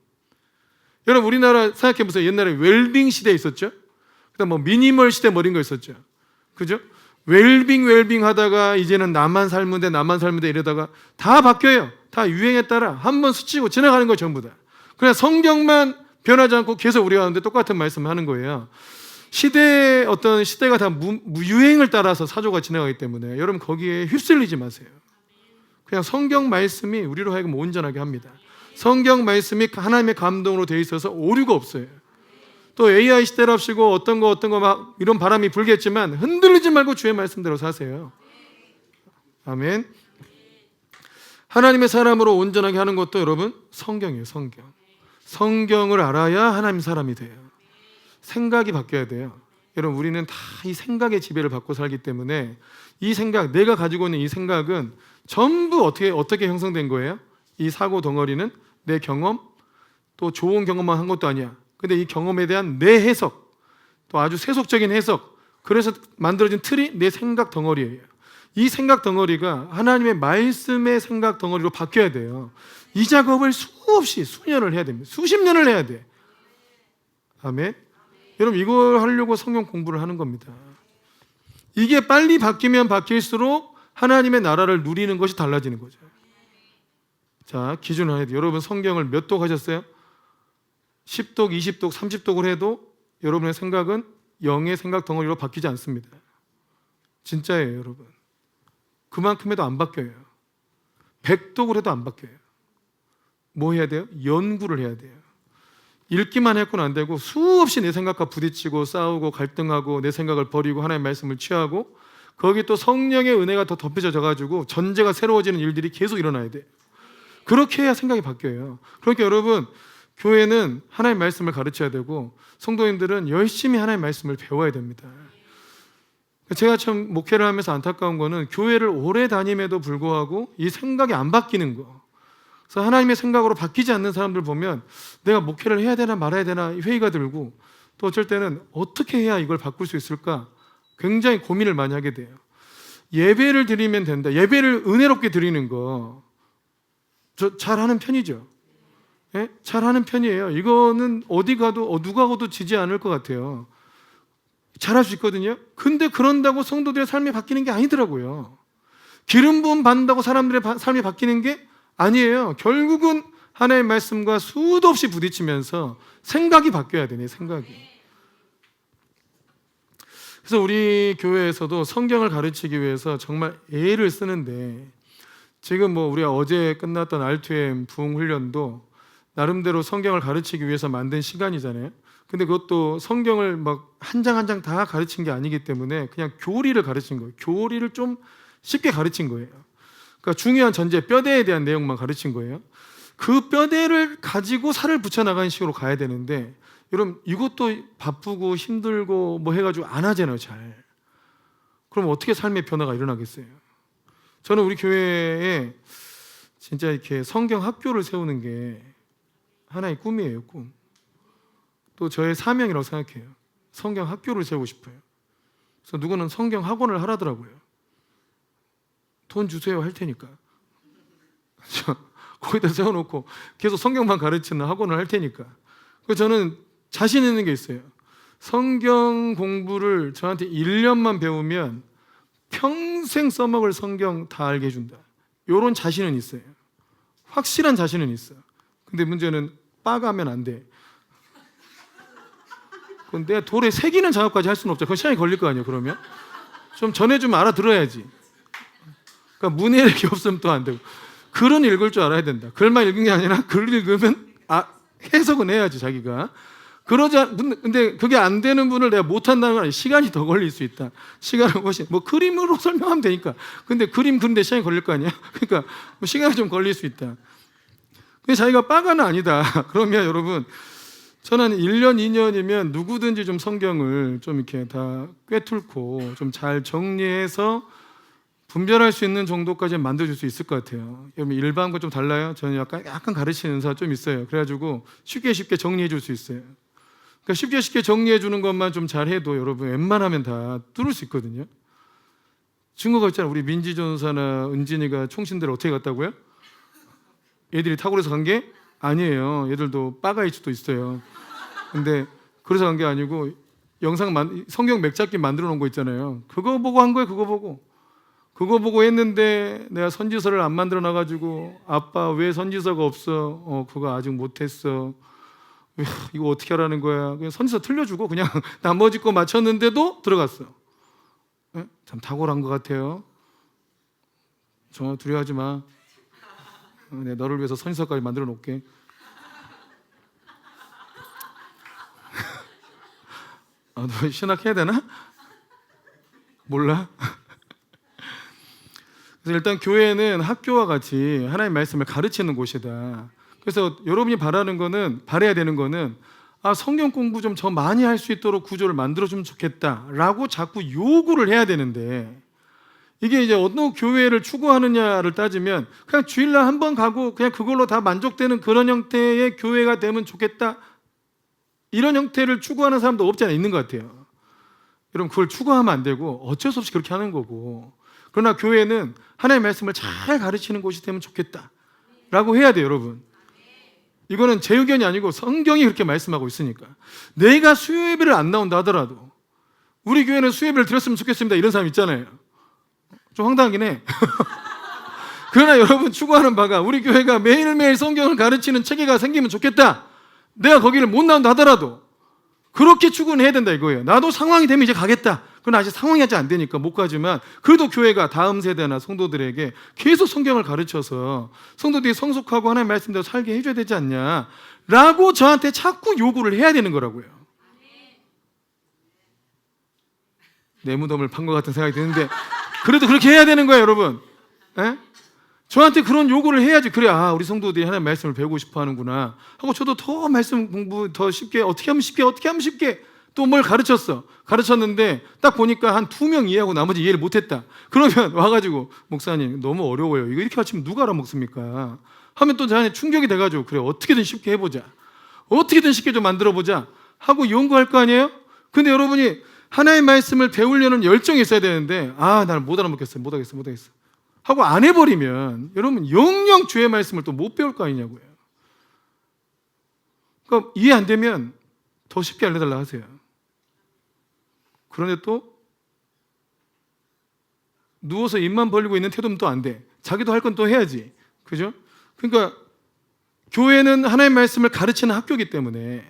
우리나라 생각해 보세요. 옛날에 웰빙 시대 있었죠. 그다음 뭐 미니멀 시대 뭐 이런 거 있었죠. 그죠? 웰빙 하다가 이제는 나만 살면 돼 이러다가 다 바뀌어요. 다 유행에 따라 한번 스치고 지나가는 거 전부 다. 그냥 성경만 변하지 않고 계속 우리가 하는데 똑같은 말씀을 하는 거예요. 어떤 시대가 다 유행을 따라서 사조가 지나가기 때문에 여러분 거기에 휩쓸리지 마세요. 그냥 성경 말씀이 우리로 하여금 온전하게 합니다. 성경 말씀이 하나님의 감동으로 되어 있어서 오류가 없어요. 또 AI 시대랍시고 어떤 거 막 이런 바람이 불겠지만 흔들리지 말고 주의 말씀대로 사세요. 아멘. 하나님의 사람으로 온전하게 하는 것도 여러분 성경이에요. 성경을 알아야 하나님 사람이 돼요. 생각이 바뀌어야 돼요. 여러분 우리는 다 이 생각의 지배를 받고 살기 때문에 이 생각, 내가 가지고 있는 이 생각은 전부 어떻게 형성된 거예요? 이 사고 덩어리는 내 경험, 또 좋은 경험만 한 것도 아니야. 근데 이 경험에 대한 내 해석, 또 아주 세속적인 해석, 그래서 만들어진 틀이 내 생각 덩어리예요. 이 생각 덩어리가 하나님의 말씀의 생각 덩어리로 바뀌어야 돼요. 이 작업을 수없이 수년을 해야 됩니다. 수십 년을 해야 돼. 아멘. 여러분 이걸 하려고 성경 공부를 하는 겁니다. 이게 빨리 바뀌면 바뀔수록 하나님의 나라를 누리는 것이 달라지는 거죠. 자, 기준을 해야 돼요. 여러분 성경을 몇 독 하셨어요? 10독, 20독, 30독을 해도 여러분의 생각은 영의 생각 덩어리로 바뀌지 않습니다. 진짜예요, 여러분. 그만큼 해도 안 바뀌어요. 100독을 해도 안 바뀌어요. 뭐 해야 돼요? 연구를 해야 돼요. 읽기만 해서는 안 되고 수없이 내 생각과 부딪히고 싸우고 갈등하고 내 생각을 버리고 하나님의 말씀을 취하고 거기 또 성령의 은혜가 더 덮여져 가지고 전제가 새로워지는 일들이 계속 일어나야 돼요. 그렇게 해야 생각이 바뀌어요. 그러니까 여러분 교회는 하나님의 말씀을 가르쳐야 되고 성도님들은 열심히 하나님의 말씀을 배워야 됩니다. 제가 참 목회를 하면서 안타까운 거는 교회를 오래 다님에도 불구하고 이 생각이 안 바뀌는 거. 그래서 하나님의 생각으로 바뀌지 않는 사람들 보면 내가 목회를 해야 되나 말아야 되나 회의가 들고 또 어쩔 때는 어떻게 해야 이걸 바꿀 수 있을까 굉장히 고민을 많이 하게 돼요. 예배를 드리면 된다. 예배를 은혜롭게 드리는 거 저 잘하는 편이죠. 예? 잘하는 편이에요. 이거는 어디 가도 누가 가도 지지 않을 것 같아요. 잘할 수 있거든요. 근데 그런다고 성도들의 삶이 바뀌는 게 아니더라고요. 기름 부음 받는다고 사람들의 삶이 바뀌는 게 아니에요. 결국은 하나님의 말씀과 수도 없이 부딪히면서 생각이 바뀌어야 되네, 생각이. 그래서 우리 교회에서도 성경을 가르치기 위해서 정말 애를 쓰는데 지금 뭐 우리가 어제 끝났던 R2M 부흥 훈련도 나름대로 성경을 가르치기 위해서 만든 시간이잖아요. 근데 그것도 성경을 막 한 장 한 장 다 가르친 게 아니기 때문에 그냥 교리를 가르친 거예요. 교리를 좀 쉽게 가르친 거예요. 그러니까 중요한 전제 뼈대에 대한 내용만 가르친 거예요. 그 뼈대를 가지고 살을 붙여나가는 식으로 가야 되는데 여러분 이것도 바쁘고 힘들고 뭐 해가지고 안 하잖아요, 잘. 그럼 어떻게 삶의 변화가 일어나겠어요? 저는 우리 교회에 진짜 이렇게 성경 학교를 세우는 게 하나의 꿈이에요, 꿈. 또 저의 사명이라고 생각해요. 성경 학교를 세우고 싶어요. 그래서 누구는 성경 학원을 하라더라고요. 돈 주세요 할 테니까. 거기다 세워놓고 계속 성경만 가르치는 학원을 할 테니까. 그래서 저는 자신 있는 게 있어요. 성경 공부를 저한테 1년만 배우면 평생 써먹을 성경 다 알게 해준다. 이런 자신은 있어요. 확실한 자신은 있어. 근데 문제는 빠가면 안 돼. 근데 돌에 새기는 작업까지 할 수는 없죠. 그건 시간이 걸릴 거 아니에요. 그러면 좀 전해주면 알아들어야지. 그러니까 문해력이 없으면 또 안 되고 글은 읽을 줄 알아야 된다. 글만 읽은 게 아니라 글 읽으면 해석은 해야지 자기가. 근데 그게 안 되는 분을 내가 못한다는 건 아니에요. 시간이 더 걸릴 수 있다. 시간을 훨씬 뭐 그림으로 설명하면 되니까. 근데 그림 그런데 시간이 걸릴 거 아니야. 그러니까 뭐 시간이 좀 걸릴 수 있다. 근데 자기가 빠가는 아니다. 그러면 여러분 저는 1년, 2년이면 누구든지 좀 성경을 좀 이렇게 다 꿰뚫고 좀 잘 정리해서 분별할 수 있는 정도까지 만들어줄 수 있을 것 같아요. 여러분 일반과 좀 달라요. 저는 약간 가르치는 은사가 좀 있어요. 그래가지고 쉽게 정리해 줄 수 있어요. 그러니까 쉽게 정리해 주는 것만 좀 잘해도 여러분 웬만하면 다 뚫을 수 있거든요. 증거가 있잖아요. 우리 민지 전사나 은진이가 총신대를 어떻게 갔다고요? 얘들이 탁월해서 간 게 아니에요. 얘들도 빠가일 수도 있어요. 근데 그래서 간 게 아니고 성경 맥잡기 만들어 놓은 거 있잖아요. 그거 보고 한 거예요. 그거 보고 했는데 내가 선지서를 안 만들어 놔가지고 아빠 왜 선지서가 없어? 그거 아직 못했어. 이거 어떻게 하라는 거야? 그냥 선지서 틀려주고 그냥 나머지 거 맞췄는데도 들어갔어. 참 탁월한 것 같아요. 정말 두려워하지 마. 내가 너를 위해서 선지서까지 만들어 놓을게. 너 신학해야 되나? 몰라? 그래서 일단 교회는 학교와 같이 하나님의 말씀을 가르치는 곳이다. 그래서 여러분이 바라야 되는 거는 성경 공부 좀 더 많이 할 수 있도록 구조를 만들어주면 좋겠다라고 자꾸 요구를 해야 되는데, 이게 이제 어느 교회를 추구하느냐를 따지면 그냥 주일날 한 번 가고 그냥 그걸로 다 만족되는 그런 형태의 교회가 되면 좋겠다, 이런 형태를 추구하는 사람도 없지 않아 있는 것 같아요. 여러분, 그걸 추구하면 안 되고 어쩔 수 없이 그렇게 하는 거고, 그러나 교회는 하나님의 말씀을 잘 가르치는 곳이 되면 좋겠다라고 해야 돼요. 여러분, 이거는 제 의견이 아니고 성경이 그렇게 말씀하고 있으니까. 내가 수요예배를 안 나온다 하더라도 우리 교회는 수요예배를 드렸으면 좋겠습니다, 이런 사람 있잖아요. 좀 황당하긴 해. 그러나 여러분, 추구하는 바가 우리 교회가 매일매일 성경을 가르치는 체계가 생기면 좋겠다, 내가 거기를 못 나온다 하더라도 그렇게 추구는 해야 된다 이거예요. 나도 상황이 되면 이제 가겠다. 그러나 아직 상황이 아직 안 되니까 못 가지만, 그래도 교회가 다음 세대나 성도들에게 계속 성경을 가르쳐서 성도들이 성숙하고 하나님의 말씀대로 살게 해줘야 되지 않냐라고 저한테 자꾸 요구를 해야 되는 거라고요. 내 무덤을 판 것 같은 생각이 드는데, 그래도 그렇게 해야 되는 거예요, 여러분. 에? 저한테 그런 요구를 해야지, 그래, 우리 성도들이 하나님의 말씀을 배우고 싶어 하는구나 하고, 저도 더 말씀 공부 더 쉽게, 어떻게 하면 쉽게 또 뭘 가르쳤는데 딱 보니까 한 2명 이해하고 나머지 이해를 못했다. 그러면 와가지고, 목사님 너무 어려워요, 이거 이렇게 가르치면 누가 알아먹습니까? 하면 또 저한테 충격이 돼가지고, 그래, 어떻게든 쉽게 해보자, 어떻게든 쉽게 좀 만들어보자 하고 연구할 거 아니에요? 근데 여러분이 하나님의 말씀을 배우려는 열정이 있어야 되는데, 나는 못 알아먹겠어, 못하겠어 하고 안 해버리면 여러분 영영 주의 말씀을 또 못 배울 거 아니냐고요. 그러니까 이해 안 되면 더 쉽게 알려달라 하세요. 그런데 또 누워서 입만 벌리고 있는 태도는 또 안 돼. 자기도 할 건 또 해야지, 그죠? 그러니까 교회는 하나님의 말씀을 가르치는 학교이기 때문에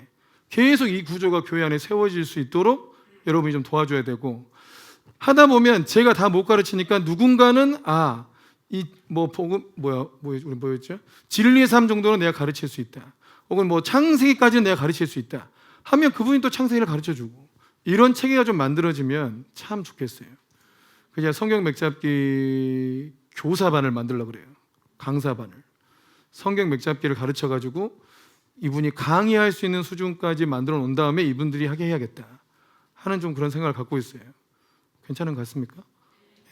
계속 이 구조가 교회 안에 세워질 수 있도록 여러분이 좀 도와줘야 되고, 하다 보면 제가 다 못 가르치니까 누군가는 복음 뭐였죠? 진리의 삶 정도는 내가 가르칠 수 있다, 혹은 창세기까지는 내가 가르칠 수 있다 하면 그분이 또 창세기를 가르쳐주고, 이런 체계가 좀 만들어지면 참 좋겠어요. 그냥 성경 맥잡기 교사반을 만들려고 그래요. 강사반을. 성경 맥잡기를 가르쳐가지고 이분이 강의할 수 있는 수준까지 만들어 놓은 다음에 이분들이 하게 해야겠다 하는 좀 그런 생각을 갖고 있어요. 괜찮은 것 같습니까?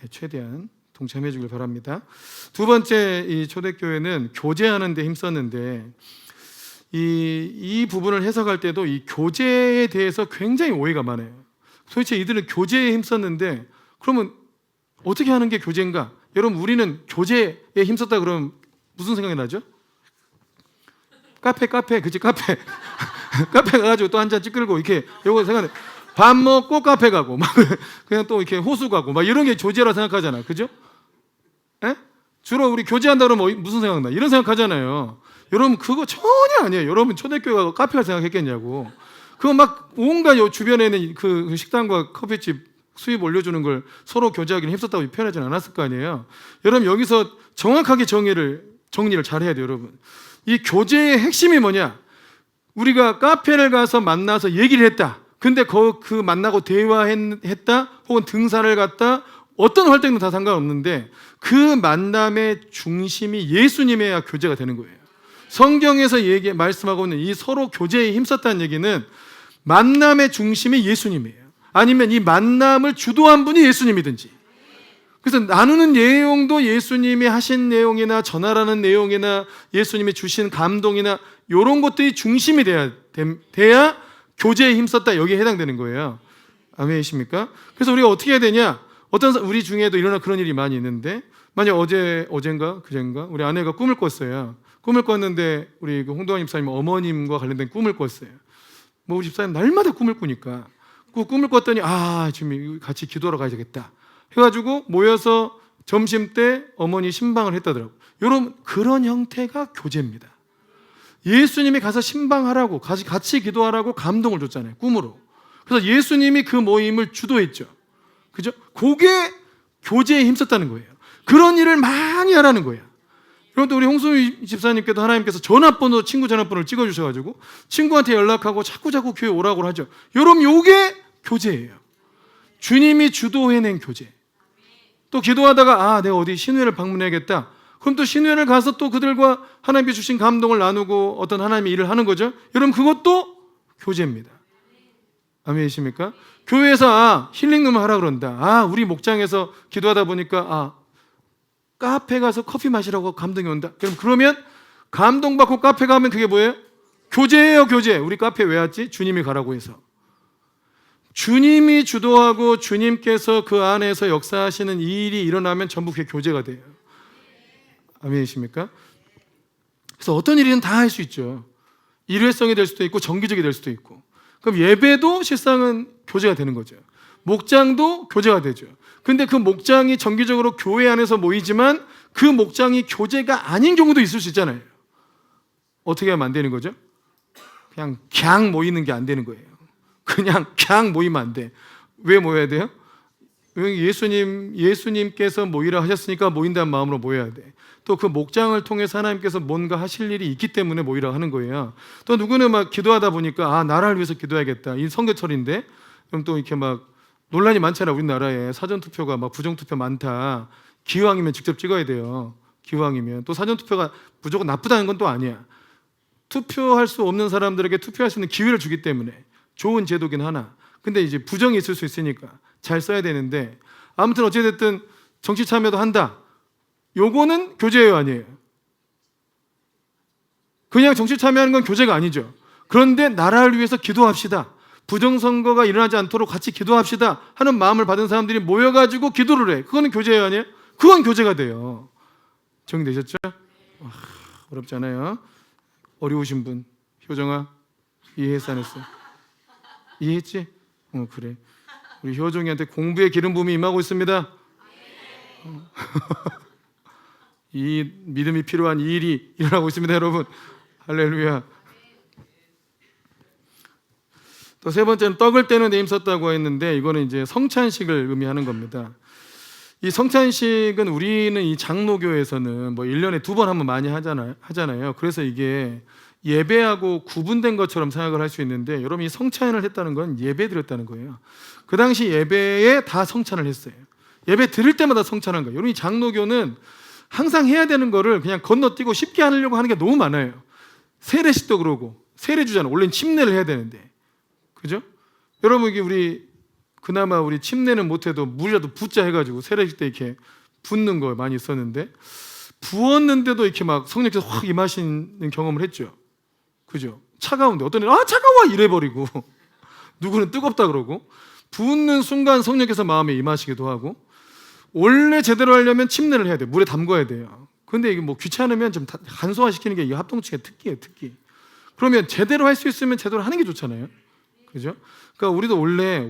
네, 최대한 동참해 주길 바랍니다. 두 번째, 이 초대교회는 교제하는 데 힘썼는데, 이 부분을 해석할 때도 이 교제에 대해서 굉장히 오해가 많아요. 도대체 이들은 교제에 힘썼는데 그러면 어떻게 하는 게 교제인가? 여러분, 우리는 교제에 힘썼다 그러면 무슨 생각이 나죠? 카페 그치, 카페 가가지고 또 한 잔 찌끌고 이렇게, 요거 생각해. 밥 먹고 카페 가고 막 그냥 또 이렇게 호수 가고 막 이런 게 교제라 생각하잖아, 그죠? 에? 주로 우리 교제한다 그러면 무슨 생각나? 이런 생각하잖아요. 여러분, 그거 전혀 아니에요. 여러분, 초대교회가 카페 갈 생각했겠냐고. 그거 막 온갖 요 주변에 있는 그 식당과 커피집 수입 올려주는 걸 서로 교제하기는 힘썼다고 표현하지는 않았을 거 아니에요. 여러분, 여기서 정확하게 정리를 잘 해야 돼요. 여러분, 이 교제의 핵심이 뭐냐? 우리가 카페를 가서 만나서 얘기를 했다. 근데 그 만나고 대화했다, 혹은 등산을 갔다, 어떤 활동도 다 상관없는데 그 만남의 중심이 예수님이어야 교제가 되는 거예요. 성경에서 말씀하고 있는 이 서로 교제에 힘썼다는 얘기는 만남의 중심이 예수님이에요. 아니면 이 만남을 주도한 분이 예수님이든지. 그래서 나누는 내용도 예수님이 하신 내용이나 전하라는 내용이나 예수님이 주신 감동이나 이런 것들이 중심이 돼야 교제에 힘썼다, 여기에 해당되는 거예요. 아멘이십니까? 그래서 우리가 어떻게 해야 되냐? 우리 중에도 일어나 그런 일이 많이 있는데, 만약 어젠가 그젠가 우리 아내가 꿈을 꿨어요. 꿈을 꿨는데 우리 홍도환 집사님 어머님과 관련된 꿈을 꿨어요. 우리 집사님 날마다 꿈을 꾸니까 그 꿈을 꿨더니 지금 같이 기도하러 가야겠다 해가지고 모여서 점심 때 어머니 신방을 했다더라고. 여러분, 그런 형태가 교제입니다. 예수님이 가서 신방하라고, 같이 기도하라고 감동을 줬잖아요, 꿈으로. 그래서 예수님이 그 모임을 주도했죠. 그죠? 그게 교제에 힘썼다는 거예요. 그런 일을 많이 하라는 거예요. 그런데 우리 홍수미 집사님께도 하나님께서 친구 전화번호를 찍어주셔가지고 친구한테 연락하고 자꾸 교회 오라고 하죠. 여러분, 요게 교제예요. 주님이 주도해낸 교제. 또 기도하다가 내가 어디 신회를 방문해야겠다. 그럼 또 신회를 가서 또 그들과 하나님이 주신 감동을 나누고 어떤 하나님의 일을 하는 거죠. 여러분, 그것도 교제입니다. 아멘이십니까? 교회에서 힐링룸 하라 그런다. 우리 목장에서 기도하다 보니까 카페 가서 커피 마시라고 감동이 온다. 그러면 감동받고 카페 가면 그게 뭐예요? 교제예요, 교제. 우리 카페 왜 왔지? 주님이 가라고 해서. 주님이 주도하고 주님께서 그 안에서 역사하시는 이 일이 일어나면 전부 그게 교제가 돼요. 아멘이십니까? 그래서 어떤 일이든 다 할 수 있죠. 일회성이 될 수도 있고 정기적이 될 수도 있고. 그럼 예배도 실상은 교제가 되는 거죠. 목장도 교제가 되죠. 근데 그 목장이 정기적으로 교회 안에서 모이지만 그 목장이 교제가 아닌 경우도 있을 수 있잖아요. 어떻게 하면 안 되는 거죠? 그냥 모이는 게 안 되는 거예요. 그냥 모이면 안 돼. 왜 모여야 돼요? 예수님께서 모이라 하셨으니까 모인다는 마음으로 모여야 돼. 또 그 목장을 통해서 하나님께서 뭔가 하실 일이 있기 때문에 모이라 하는 거예요. 또 누구는 막 기도하다 보니까 나라를 위해서 기도해야겠다. 이 선거철인데 그럼 또 이렇게 막 논란이 많잖아. 우리나라에 사전투표가 막 부정투표 많다. 기왕이면 직접 찍어야 돼요. 기왕이면. 또 사전투표가 무조건 나쁘다는 건 또 아니야. 투표할 수 없는 사람들에게 투표할 수 있는 기회를 주기 때문에 좋은 제도긴 하나. 근데 이제 부정이 있을 수 있으니까 잘 써야 되는데 아무튼 어찌됐든 정치 참여도 한다. 요거는 교제예요, 아니에요? 그냥 정치 참여하는 건 교제가 아니죠. 그런데 나라를 위해서 기도합시다. 부정선거가 일어나지 않도록 같이 기도합시다 하는 마음을 받은 사람들이 모여가지고 기도를 해. 그거는 교제예요, 아니에요? 그건 교제가 돼요. 정리되셨죠? 어렵잖아요. 어려우신 분, 효정아 이해했어 안 했어? 이해했지? 그래. 우리 효정이한테 공부의 기름 부음이 임하고 있습니다. 이 믿음이 필요한 이 일이 일어나고 있습니다, 여러분. 할렐루야. 또 세 번째는 떡을 떼는 데 힘썼다고 했는데 이거는 이제 성찬식을 의미하는 겁니다. 이 성찬식은 우리는 이 장로교에서는 뭐 1년에 2번 하면 많이 하잖아요. 그래서 이게 예배하고 구분된 것처럼 생각을 할 수 있는데 여러분 이 성찬을 했다는 건 예배 드렸다는 거예요. 그 당시 예배에 다 성찬을 했어요. 예배 드릴 때마다 성찬한 거예요. 여러분 이 장로교는 항상 해야 되는 거를 그냥 건너뛰고 쉽게 하려고 하는 게 너무 많아요. 세례식도 그러고 세례 주잖아요. 원래는 침례를 해야 되는데. 그죠? 여러분 이게 그나마 우리 침례는 못해도 물이라도 붓자 해가지고 세례식 때 이렇게 붓는 거 많이 있었는데 부었는데도 이렇게 막 성령께서 확 임하시는 경험을 했죠. 그죠? 차가운데 어떤 애는 차가워 이래버리고 누구는 뜨겁다 그러고 붓는 순간 성령께서 마음에 임하시기도 하고 원래 제대로 하려면 침례를 해야 돼요. 물에 담궈야 돼요. 근데 이게 뭐 귀찮으면 좀 간소화시키는 게 이 합동측의 특기예요, 특기. 그러면 제대로 할 수 있으면 제대로 하는 게 좋잖아요. 그죠? 그러니까 우리도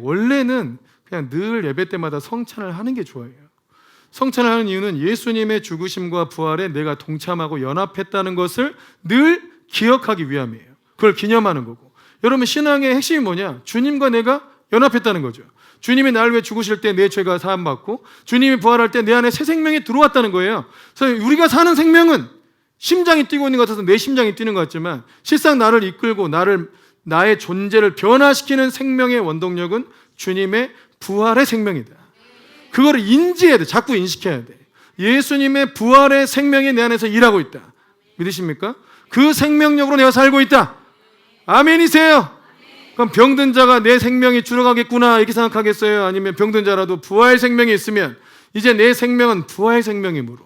원래는 그냥 늘 예배 때마다 성찬을 하는 게 좋아요. 성찬을 하는 이유는 예수님의 죽으심과 부활에 내가 동참하고 연합했다는 것을 늘 기억하기 위함이에요. 그걸 기념하는 거고. 여러분 신앙의 핵심이 뭐냐? 주님과 내가 연합했다는 거죠. 주님이 나를 위해 죽으실 때 내 죄가 사함받고 주님이 부활할 때 내 안에 새 생명이 들어왔다는 거예요. 그래서 우리가 사는 생명은 심장이 뛰고 있는 것 같아서 내 심장이 뛰는 것 같지만 실상 나를 이끌고 나의 존재를 변화시키는 생명의 원동력은 주님의 부활의 생명이다. 그거를 인지해야 돼. 자꾸 인식해야 돼. 예수님의 부활의 생명이 내 안에서 일하고 있다. 믿으십니까? 그 생명력으로 내가 살고 있다. 아멘이세요? 그럼 병든 자가 내 생명이 줄어가겠구나 이렇게 생각하겠어요? 아니면 병든 자라도 부활 생명이 있으면 이제 내 생명은 부활 생명이므로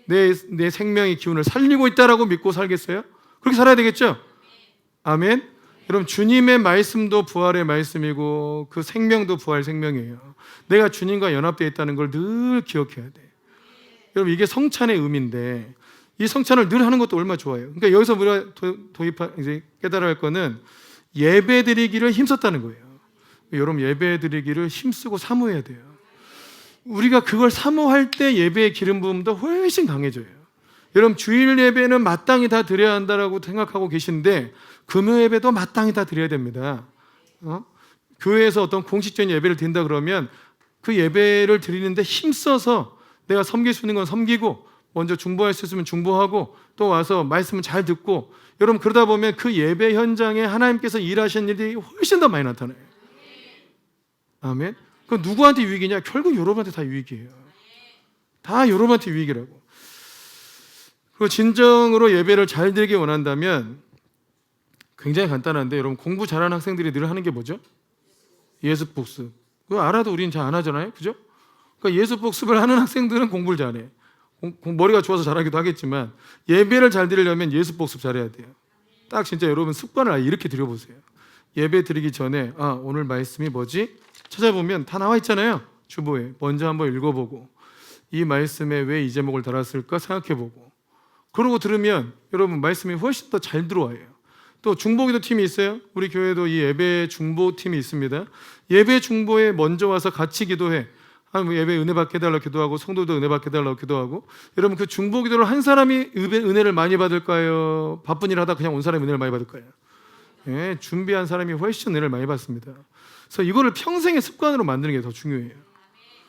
내 생명의 기운을 살리고 있다라고 믿고 살겠어요? 그렇게 살아야 되겠죠? 아멘. 여러분 주님의 말씀도 부활의 말씀이고 그 생명도 부활 생명이에요. 내가 주님과 연합되어 있다는 걸 늘 기억해야 돼. 여러분 이게 성찬의 의미인데 이 성찬을 늘 하는 것도 얼마나 좋아요. 그러니까 여기서 우리가 이제 깨달아야 할 거는 예배드리기를 힘썼다는 거예요. 여러분 예배드리기를 힘쓰고 사모해야 돼요. 우리가 그걸 사모할 때 예배의 기름 부음도 훨씬 강해져요. 여러분 주일 예배는 마땅히 다 드려야 한다라고 생각하고 계신데 금요 예배도 마땅히 다 드려야 됩니다. 교회에서 어떤 공식적인 예배를 드린다 그러면 그 예배를 드리는데 힘써서 내가 섬길 수 있는 건 섬기고 먼저 중보할 수 있으면 중보하고 또 와서 말씀을 잘 듣고 여러분 그러다 보면 그 예배 현장에 하나님께서 일하시는 일이 훨씬 더 많이 나타나요. 아멘. 그 누구한테 유익이냐? 결국 여러분한테 다 유익이에요. 다 여러분한테 유익이라고. 그리고 진정으로 예배를 잘 드리기 원한다면 굉장히 간단한데 여러분 공부 잘하는 학생들이 늘 하는 게 뭐죠? 예습 복습. 그거 알아도 우리는 잘 안 하잖아요, 그죠? 그러니까 예습 복습을 하는 학생들은 공부를 잘해. 머리가 좋아서 잘하기도 하겠지만 예배를 잘 드리려면 예습 복습 잘해야 돼요. 딱 진짜 여러분 습관을 이렇게 들여보세요. 예배 드리기 전에 오늘 말씀이 뭐지? 찾아보면 다 나와 있잖아요. 주보에 먼저 한번 읽어보고 이 말씀에 왜 이 제목을 달았을까 생각해보고 그러고 들으면 여러분 말씀이 훨씬 더 잘 들어와요. 또 중보기도 팀이 있어요. 우리 교회도 이 예배 중보 팀이 있습니다. 예배 중보에 먼저 와서 같이 기도해. 예배 은혜 받게 해달라고 기도하고 성도도 은혜 받게 해달라고 기도하고 여러분 그 중보기도를 한 사람이 은혜를 많이 받을까요? 바쁜 일 하다 그냥 온 사람이 은혜를 많이 받을까요? 예, 준비한 사람이 훨씬 은혜를 많이 받습니다. 그래서 이거를 평생의 습관으로 만드는 게 더 중요해요.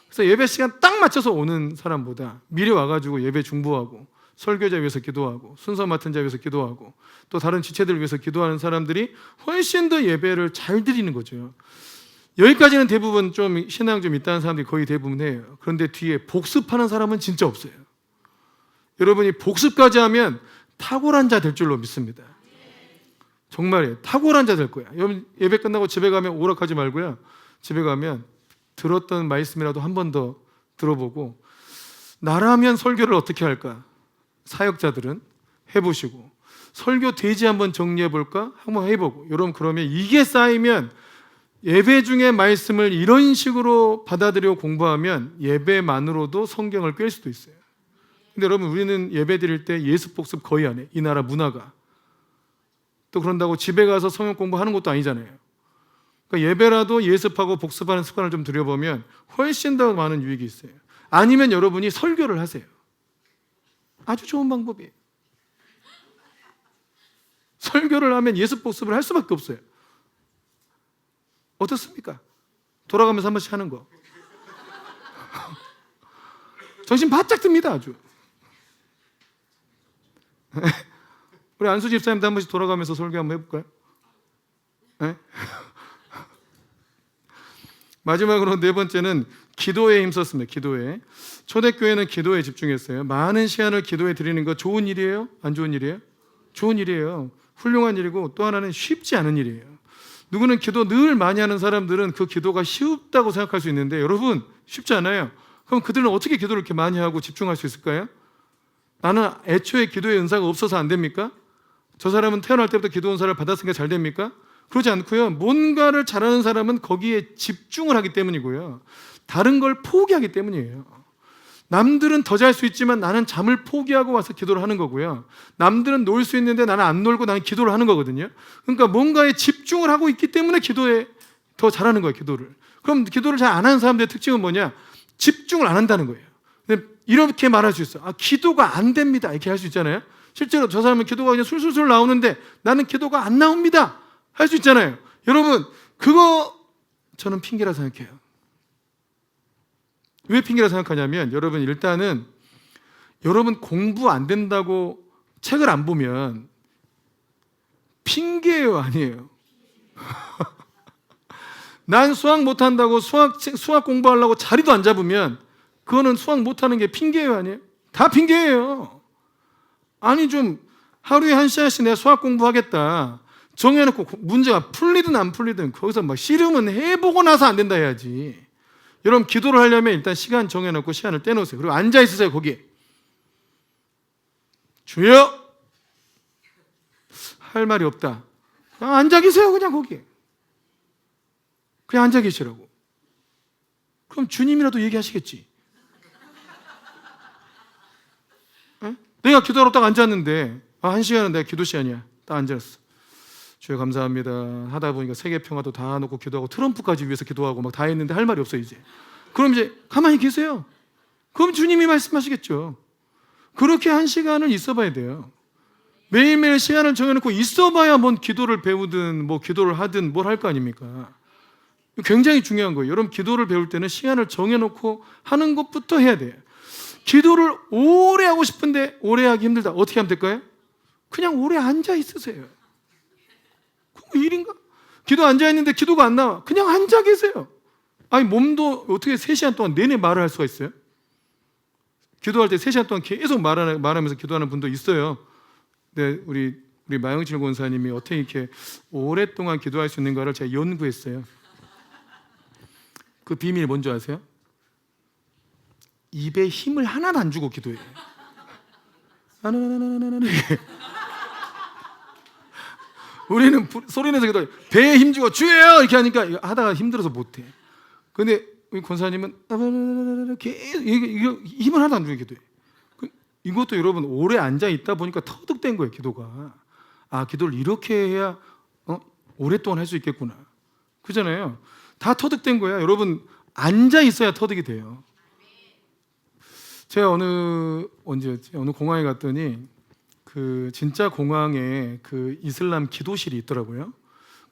그래서 예배 시간 딱 맞춰서 오는 사람보다 미리 와가지고 예배 중보하고 설교자 위해서 기도하고 순서 맡은 자 위해서 기도하고 또 다른 지체들 위해서 기도하는 사람들이 훨씬 더 예배를 잘 드리는 거죠. 여기까지는 대부분 좀 신앙 좀 있다는 사람들이 거의 대부분 해요. 그런데 뒤에 복습하는 사람은 진짜 없어요. 여러분이 복습까지 하면 탁월한 자 될 줄로 믿습니다. 정말이에요. 탁월한 자 될 거야. 여러분 예배 끝나고 집에 가면 오락하지 말고요. 집에 가면 들었던 말씀이라도 한 번 더 들어보고 나라면 설교를 어떻게 할까? 사역자들은 해보시고 설교 돼지 한번 정리해볼까? 한번 해보고 여러분 그러면 이게 쌓이면 예배 중에 말씀을 이런 식으로 받아들여 공부하면 예배만으로도 성경을 꿰일 수도 있어요. 근데 여러분 우리는 예배 드릴 때 예습 복습 거의 안 해. 이 나라 문화가. 또 그런다고 집에 가서 성경 공부하는 것도 아니잖아요. 그러니까 예배라도 예습하고 복습하는 습관을 좀 들여보면 훨씬 더 많은 유익이 있어요. 아니면 여러분이 설교를 하세요. 아주 좋은 방법이에요. 설교를 하면 예습 복습을 할 수밖에 없어요. 어떻습니까? 돌아가면서 한 번씩 하는 거. 정신 바짝 듭니다, 아주. 우리 안수 집사님도 한 번씩 돌아가면서 설교 한번 해볼까요? 네? 마지막으로 네 번째는 기도에 힘썼습니다. 기도에. 초대교회는 기도에 집중했어요. 많은 시간을 기도에 드리는 거 좋은 일이에요? 안 좋은 일이에요? 좋은 일이에요. 훌륭한 일이고 또 하나는 쉽지 않은 일이에요. 누구는 기도 늘 많이 하는 사람들은 그 기도가 쉽다고 생각할 수 있는데 여러분 쉽지 않아요. 그럼 그들은 어떻게 기도를 이렇게 많이 하고 집중할 수 있을까요? 나는 애초에 기도의 은사가 없어서 안 됩니까? 저 사람은 태어날 때부터 기도 은사를 받았으니까 잘 됩니까? 그러지 않고요. 뭔가를 잘하는 사람은 거기에 집중을 하기 때문이고요. 다른 걸 포기하기 때문이에요. 남들은 더 잘 수 있지만 나는 잠을 포기하고 와서 기도를 하는 거고요. 남들은 놀 수 있는데 나는 안 놀고 나는 기도를 하는 거거든요. 그러니까 뭔가에 집중을 하고 있기 때문에 기도에 더 잘하는 거예요, 기도를. 그럼 기도를 잘 안 하는 사람들의 특징은 뭐냐? 집중을 안 한다는 거예요. 근데 이렇게 말할 수 있어요. 기도가 안 됩니다. 이렇게 할 수 있잖아요. 실제로 저 사람은 기도가 그냥 술술술 나오는데 나는 기도가 안 나옵니다. 할 수 있잖아요. 여러분, 그거 저는 핑계라 생각해요. 왜 핑계라 생각하냐면 여러분 일단은 여러분 공부 안 된다고 책을 안 보면 핑계예요, 아니에요? 난 수학 못한다고 수학 공부하려고 자리도 안 잡으면 그거는 수학 못하는 게 핑계예요, 아니에요? 다 핑계예요. 아니 좀 하루에 1시간씩 내가 수학 공부하겠다 정해놓고 문제가 풀리든 안 풀리든 거기서 막 씨름은 해보고 나서 안 된다 해야지. 여러분 기도를 하려면 일단 시간 정해놓고 시간을 떼놓으세요. 그리고 앉아있으세요. 거기에 주여 할 말이 없다. 앉아 계세요. 그냥 거기에 그냥 앉아 계시라고. 그럼 주님이라도 얘기하시겠지. 에? 내가 기도하러 딱 앉았는데 1시간은 내가 기도 시간이야. 딱 앉았어. 주여 감사합니다. 하다 보니까 세계평화도 다 놓고 기도하고 트럼프까지 위해서 기도하고 막 다 했는데 할 말이 없어 이제. 그럼 이제 가만히 계세요. 그럼 주님이 말씀하시겠죠. 그렇게 1시간을 있어 봐야 돼요. 매일매일 시간을 정해놓고 있어 봐야 뭔 기도를 배우든 뭐 기도를 하든 뭘 할 거 아닙니까? 굉장히 중요한 거예요. 여러분 기도를 배울 때는 시간을 정해놓고 하는 것부터 해야 돼요. 기도를 오래 하고 싶은데 오래 하기 힘들다. 어떻게 하면 될까요? 그냥 오래 앉아 있으세요. 그거 일인가? 기도 앉아있는데 기도가 안 나와. 그냥 앉아 계세요. 아니 몸도 어떻게 3시간 동안 내내 말을 할 수가 있어요? 기도할 때 3시간 동안 계속 말하면서 기도하는 분도 있어요. 네, 우리 우리 마영실 권사님이 어떻게 이렇게 오랫동안 기도할 수 있는가를 제가 연구했어요. 그 비밀이 뭔지 아세요? 입에 힘을 하나도 안 주고 기도해요. 우리는 소리 내서 기도해. 배에 힘 주고 주예요 이렇게 하니까 하다가 힘들어서 못해. 근데 우리 권사님은 계속 힘을 하나도 안 주고 기도해. 이것도 여러분 오래 앉아 있다 보니까 터득된 거예요. 기도가. 아, 기도를 이렇게 해야 오랫동안 할 수 있겠구나. 그잖아요. 다 터득된 거야. 여러분 앉아 있어야 터득이 돼요. 제가 어느 공항에 갔더니 그 진짜 공항에 그 이슬람 기도실이 있더라고요.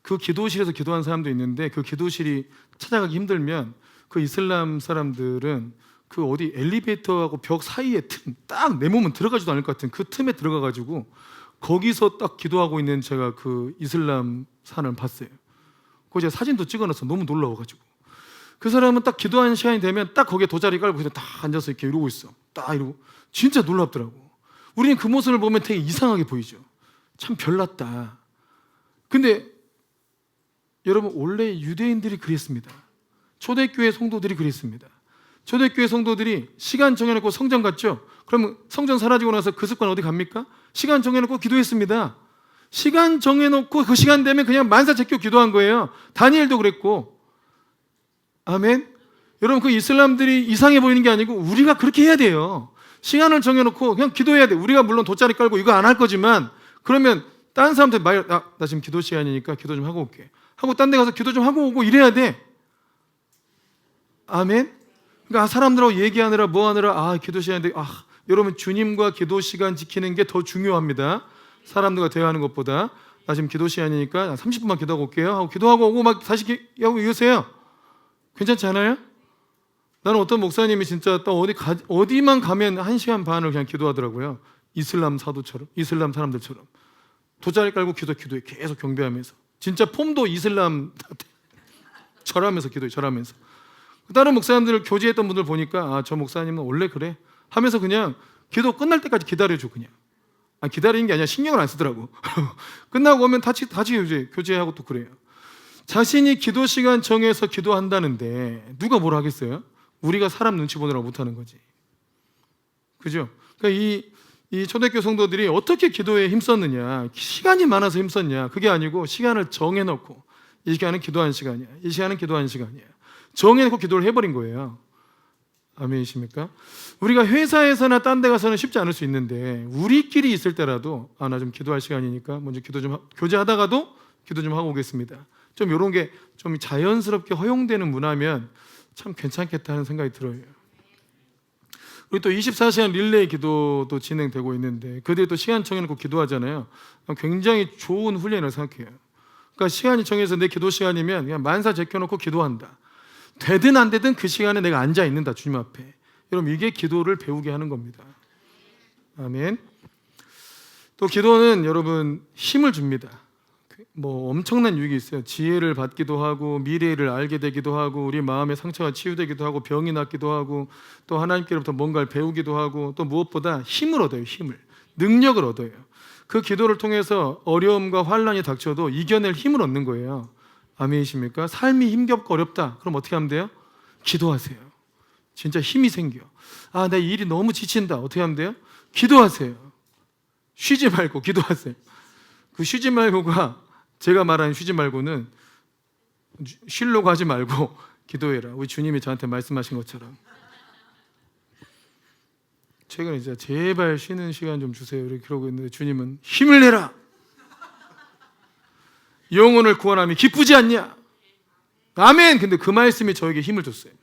그 기도실에서 기도한 사람도 있는데 그 기도실이 찾아가기 힘들면 그 이슬람 사람들은 그 어디 엘리베이터하고 벽 사이에 틈, 딱 내 몸은 들어가지도 않을 것 같은 그 틈에 들어가 가지고 거기서 딱 기도하고 있는 제가 그 이슬람 산을 봤어요. 그거 제가 사진도 찍어놨어. 너무 놀라워가지고. 그 사람은 딱 기도하는 시간이 되면 딱 거기에 도자리 깔고 그냥 딱 앉아서 이렇게 이러고 있어. 딱 이러고. 진짜 놀랍더라고. 우리는 그 모습을 보면 되게 이상하게 보이죠. 참 별났다. 근데 여러분 원래 유대인들이 그랬습니다. 초대교회 성도들이 그랬습니다. 초대교회 성도들이 시간 정해놓고 성전 갔죠. 그러면 성전 사라지고 나서 그 습관 어디 갑니까? 시간 정해놓고 기도했습니다. 시간 정해놓고 그 시간 되면 그냥 만사 제껴 기도한 거예요. 다니엘도 그랬고. 아멘. 여러분 그 이슬람들이 이상해 보이는 게 아니고 우리가 그렇게 해야 돼요. 시간을 정해놓고 그냥 기도해야 돼. 우리가 물론 돗자리 깔고 이거 안 할 거지만 그러면 다른 사람들 나 지금 기도 시간이니까 기도 좀 하고 올게 하고 딴 데 가서 기도 좀 하고 오고 이래야 돼. 아멘. 그러니까 사람들하고 얘기하느라 뭐 하느라 기도 시간인데 여러분 주님과 기도 시간 지키는 게 더 중요합니다. 사람들과 대화하는 것보다. 나 지금 기도 시간이니까 30분만 기도하고 올게요 하고 기도하고 오고 막 다시 하고 이러세요. 괜찮지 않아요? 나는 어떤 목사님이 진짜 또 어디만 가면 1시간 반을 그냥 기도하더라고요. 이슬람 사도처럼, 이슬람 사람들처럼 돗자리 깔고 기도해 계속 경배하면서 진짜 폼도 이슬람 절하면서 기도해 절하면서. 다른 목사님들 교제했던 분들 보니까 저 목사님은 원래 그래 하면서 그냥 기도 끝날 때까지 기다려줘. 그냥 기다리는 게 아니라 신경을 안 쓰더라고. 끝나고 오면 다시 교제하고 또 그래요. 자신이 기도 시간 정해서 기도한다는데 누가 뭐라 하겠어요? 우리가 사람 눈치 보느라고 못하는 거지. 그죠? 그러니까 이 초대교회 성도들이 어떻게 기도에 힘썼느냐, 시간이 많아서 힘썼냐, 그게 아니고 시간을 정해놓고 이 시간은 기도하는 시간이야, 이 시간은 기도하는 시간이야 정해놓고 기도를 해버린 거예요. 아멘이십니까? 우리가 회사에서나 딴 데 가서는 쉽지 않을 수 있는데 우리끼리 있을 때라도 나 좀 기도할 시간이니까 먼저 기도 좀 교제하다가도 기도 좀 하고 오겠습니다. 좀 이런 게 좀 자연스럽게 허용되는 문화면 참 괜찮겠다 하는 생각이 들어요. 우리 또 24시간 릴레이 기도도 진행되고 있는데 그들이 또 시간 정해놓고 기도하잖아요. 굉장히 좋은 훈련이라고 생각해요. 그러니까 시간이 정해서 내 기도 시간이면 그냥 만사 제껴놓고 기도한다. 되든 안 되든 그 시간에 내가 앉아 있는다 주님 앞에. 여러분 이게 기도를 배우게 하는 겁니다. 아멘. 또 기도는 여러분 힘을 줍니다. 뭐 엄청난 유익이 있어요. 지혜를 받기도 하고 미래를 알게 되기도 하고 우리 마음의 상처가 치유되기도 하고 병이 낫기도 하고 또 하나님께로부터 뭔가를 배우기도 하고 또 무엇보다 힘을 얻어요. 힘을, 능력을 얻어요. 그 기도를 통해서 어려움과 환난이 닥쳐도 이겨낼 힘을 얻는 거예요. 아멘이십니까? 삶이 힘겹고 어렵다. 그럼 어떻게 하면 돼요? 기도하세요. 진짜 힘이 생겨. 내 일이 너무 지친다. 어떻게 하면 돼요? 기도하세요. 쉬지 말고 기도하세요. 그 쉬지 말고가 제가 말하는 쉬지 말고는 쉬려고 하지 말고 기도해라. 우리 주님이 저한테 말씀하신 것처럼. 최근에 이제 제발 쉬는 시간 좀 주세요 이렇게 그러고 있는데 주님은 힘을 내라. 영혼을 구원함이 기쁘지 않냐? 아멘. 근데 그 말씀이 저에게 힘을 줬어요.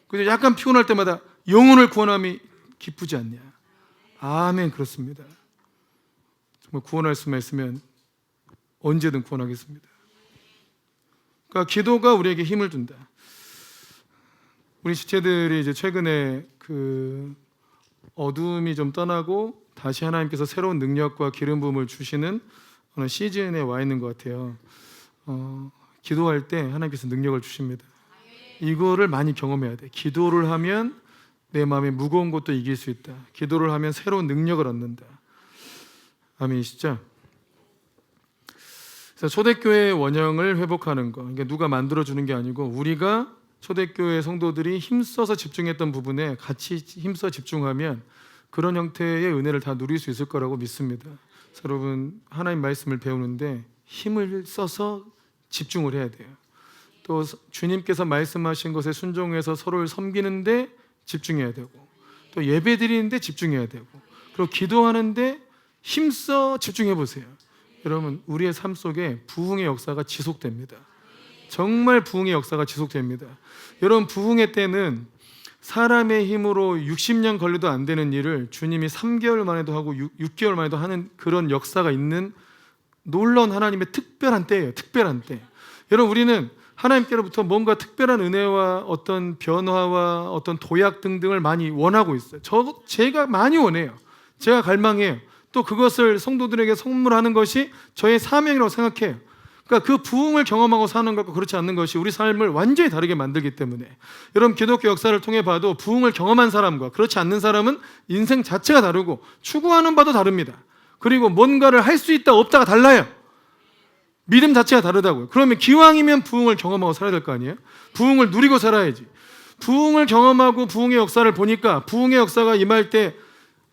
그래서 약간 피곤할 때마다 영혼을 구원함이 기쁘지 않냐? 아멘. 그렇습니다. 정말 구원할 수만 있으면 언제든 구원하겠습니다. 그러니까 기도가 우리에게 힘을 준다. 우리 지체들이 이제 최근에 그 어둠이 좀 떠나고 다시 하나님께서 새로운 능력과 기름 부음을 주시는 어느 시즌에 와 있는 것 같아요. 기도할 때 하나님께서 능력을 주십니다. 이거를 많이 경험해야 돼. 기도를 하면 내 마음에 무거운 것도 이길 수 있다. 기도를 하면 새로운 능력을 얻는다. 아멘이시죠? 그래서 초대교회의 원형을 회복하는 거, 그러니까 누가 만들어주는 게 아니고 우리가 초대교회 성도들이 힘써서 집중했던 부분에 같이 힘써 집중하면 그런 형태의 은혜를 다 누릴 수 있을 거라고 믿습니다. 그래서 여러분, 하나님 말씀을 배우는데 힘을 써서 집중을 해야 돼요. 또 주님께서 말씀하신 것에 순종해서 서로를 섬기는데 집중해야 되고, 또 예배 드리는데 집중해야 되고, 그리고 기도하는데 힘써 집중해 보세요. 여러분, 우리의 삶 속에 부흥의 역사가 지속됩니다. 정말 부흥의 역사가 지속됩니다. 여러분, 부흥의 때는 사람의 힘으로 60년 걸려도 안 되는 일을 주님이 3개월 만에도 하고 6개월 만에도 하는 그런 역사가 있는 놀라운 하나님의 특별한 때예요. 특별한 때. 여러분, 우리는 하나님께로부터 뭔가 특별한 은혜와 어떤 변화와 어떤 도약 등등을 많이 원하고 있어요. 제가 많이 원해요. 제가 갈망해요. 또 그것을 성도들에게 선물하는 것이 저의 사명이라고 생각해요. 그러니까 그 부흥을 경험하고 사는 것과 그렇지 않는 것이 우리 삶을 완전히 다르게 만들기 때문에, 여러분, 기독교 역사를 통해 봐도 부흥을 경험한 사람과 그렇지 않는 사람은 인생 자체가 다르고 추구하는 바도 다릅니다. 그리고 뭔가를 할 수 있다 없다가 달라요. 믿음 자체가 다르다고요. 그러면 기왕이면 부흥을 경험하고 살아야 될 거 아니에요? 부흥을 누리고 살아야지. 부흥을 경험하고 부흥의 역사를 보니까 부흥의 역사가 임할 때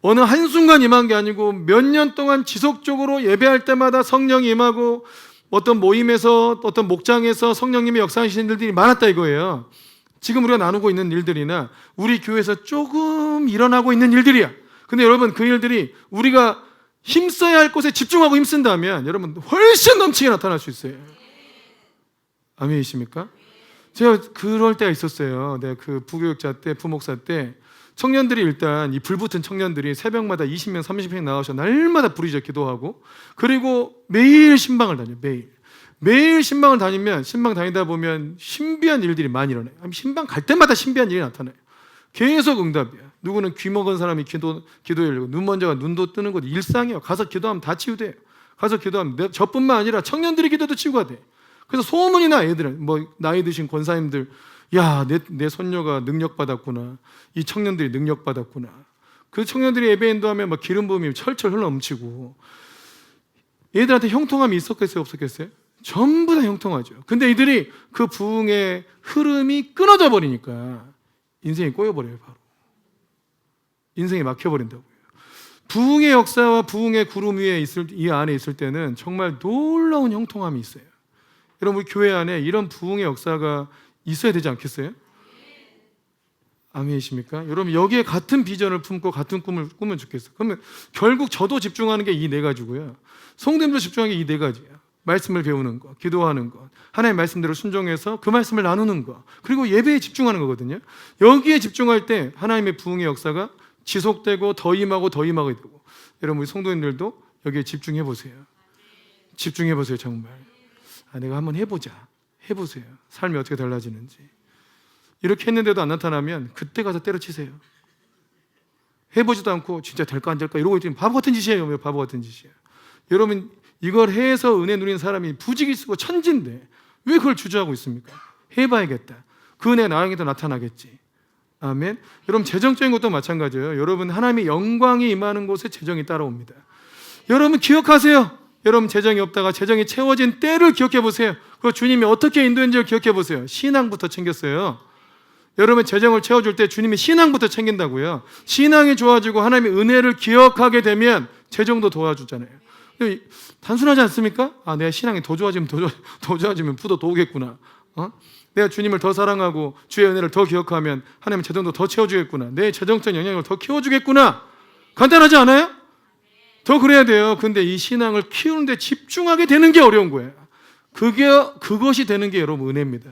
어느 한순간 임한 게 아니고 몇 년 동안 지속적으로 예배할 때마다 성령이 임하고 어떤 모임에서 어떤 목장에서 성령님이 역사하시는 일들이 많았다 이거예요. 지금 우리가 나누고 있는 일들이나 우리 교회에서 조금 일어나고 있는 일들이야. 근데 여러분, 그 일들이 우리가 힘써야 할 곳에 집중하고 힘쓴다면 여러분 훨씬 넘치게 나타날 수 있어요. 아멘이십니까? 제가 그럴 때가 있었어요. 내가 그 부교육자 때, 부목사 때 청년들이, 일단 이 불붙은 청년들이 새벽마다 20명, 30명 나와서 날마다 부르짖어 기도하고, 그리고 매일 신방을 다녀요. 매일 신방을 다니면, 신방 다니다 보면 신비한 일들이 많이 일어나요. 신방 갈 때마다 신비한 일이 나타나요. 계속 응답이야. 누구는 귀 먹은 사람이 기도 열리고, 눈 먼저가 눈도 뜨는 것도 일상이에요. 가서 기도하면 다 치유돼요. 가서 기도하면 저뿐만 아니라 청년들이 기도도 치유가 돼. 그래서 소문이 나. 애들은 뭐 나이 드신 권사님들, 야, 내 손녀가 능력받았구나. 이 청년들이 능력받았구나. 그 청년들이 예배인도 하면 막 기름 부음이 철철 흘러넘치고, 얘들한테 형통함이 있었겠어요, 없었겠어요? 전부 다 형통하죠. 근데 이들이 그 부흥의 흐름이 끊어져 버리니까 인생이 꼬여버려요. 바로 인생이 막혀버린다고요. 부흥의 역사와 부흥의 구름 위에 이 안에 있을 때는 정말 놀라운 형통함이 있어요. 여러분, 우리 교회 안에 이런 부흥의 역사가 있어야 되지 않겠어요? 아멘이십니까? 여러분, 여기에 같은 비전을 품고 같은 꿈을 꾸면 좋겠어요. 그러면 결국 저도 집중하는 게 이 네 가지고요, 성도님도 집중하는 게 이 네 가지예요. 말씀을 배우는 것, 기도하는 것, 하나님의 말씀대로 순종해서 그 말씀을 나누는 것, 그리고 예배에 집중하는 거거든요. 여기에 집중할 때 하나님의 부흥의 역사가 지속되고 더 임하고 더 임하게 되고, 여러분, 우리 성도님들도 여기에 집중해 보세요. 집중해 보세요. 정말 내가 한번 해보세요. 삶이 어떻게 달라지는지. 이렇게 했는데도 안 나타나면 그때 가서 때려치세요. 해보지도 않고 진짜 될까 안 될까 이러고 있더니 바보 같은 짓이에요. 바보 같은 짓이에요. 여러분, 이걸 해서 은혜 누리는 사람이 부지기수고 천진데 왜 그걸 주저하고 있습니까? 해봐야겠다. 그 은혜 나에게도 나타나겠지. 아멘. 여러분, 재정적인 것도 마찬가지예요. 여러분, 하나님의 영광이 임하는 곳에 재정이 따라옵니다. 여러분, 기억하세요. 여러분, 재정이 없다가 재정이 채워진 때를 기억해 보세요. 그리고 주님이 어떻게 인도했는지를 기억해 보세요. 신앙부터 챙겼어요. 여러분, 재정을 채워줄 때 주님이 신앙부터 챙긴다고요. 신앙이 좋아지고 하나님의 은혜를 기억하게 되면 재정도 도와주잖아요. 단순하지 않습니까? 내가 신앙이 더 좋아지면 부도 더 오겠구나. 내가 주님을 더 사랑하고 주의 은혜를 더 기억하면 하나님의 재정도 더 채워주겠구나. 내 재정적 영향을 더 키워주겠구나. 간단하지 않아요? 더 그래야 돼요. 근데 이 신앙을 키우는데 집중하게 되는 게 어려운 거예요. 그것이 되는 게 여러분 은혜입니다.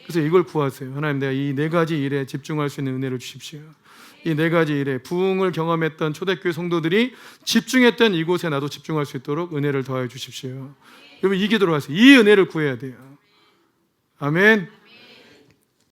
그래서 이걸 구하세요. 하나님, 내가 이 네 가지 일에 집중할 수 있는 은혜를 주십시오. 이 네 가지 일에 부흥을 경험했던 초대교회 성도들이 집중했던 이곳에 나도 집중할 수 있도록 은혜를 더하여 주십시오. 여러분, 이 기도로 하세요. 이 은혜를 구해야 돼요. 아멘.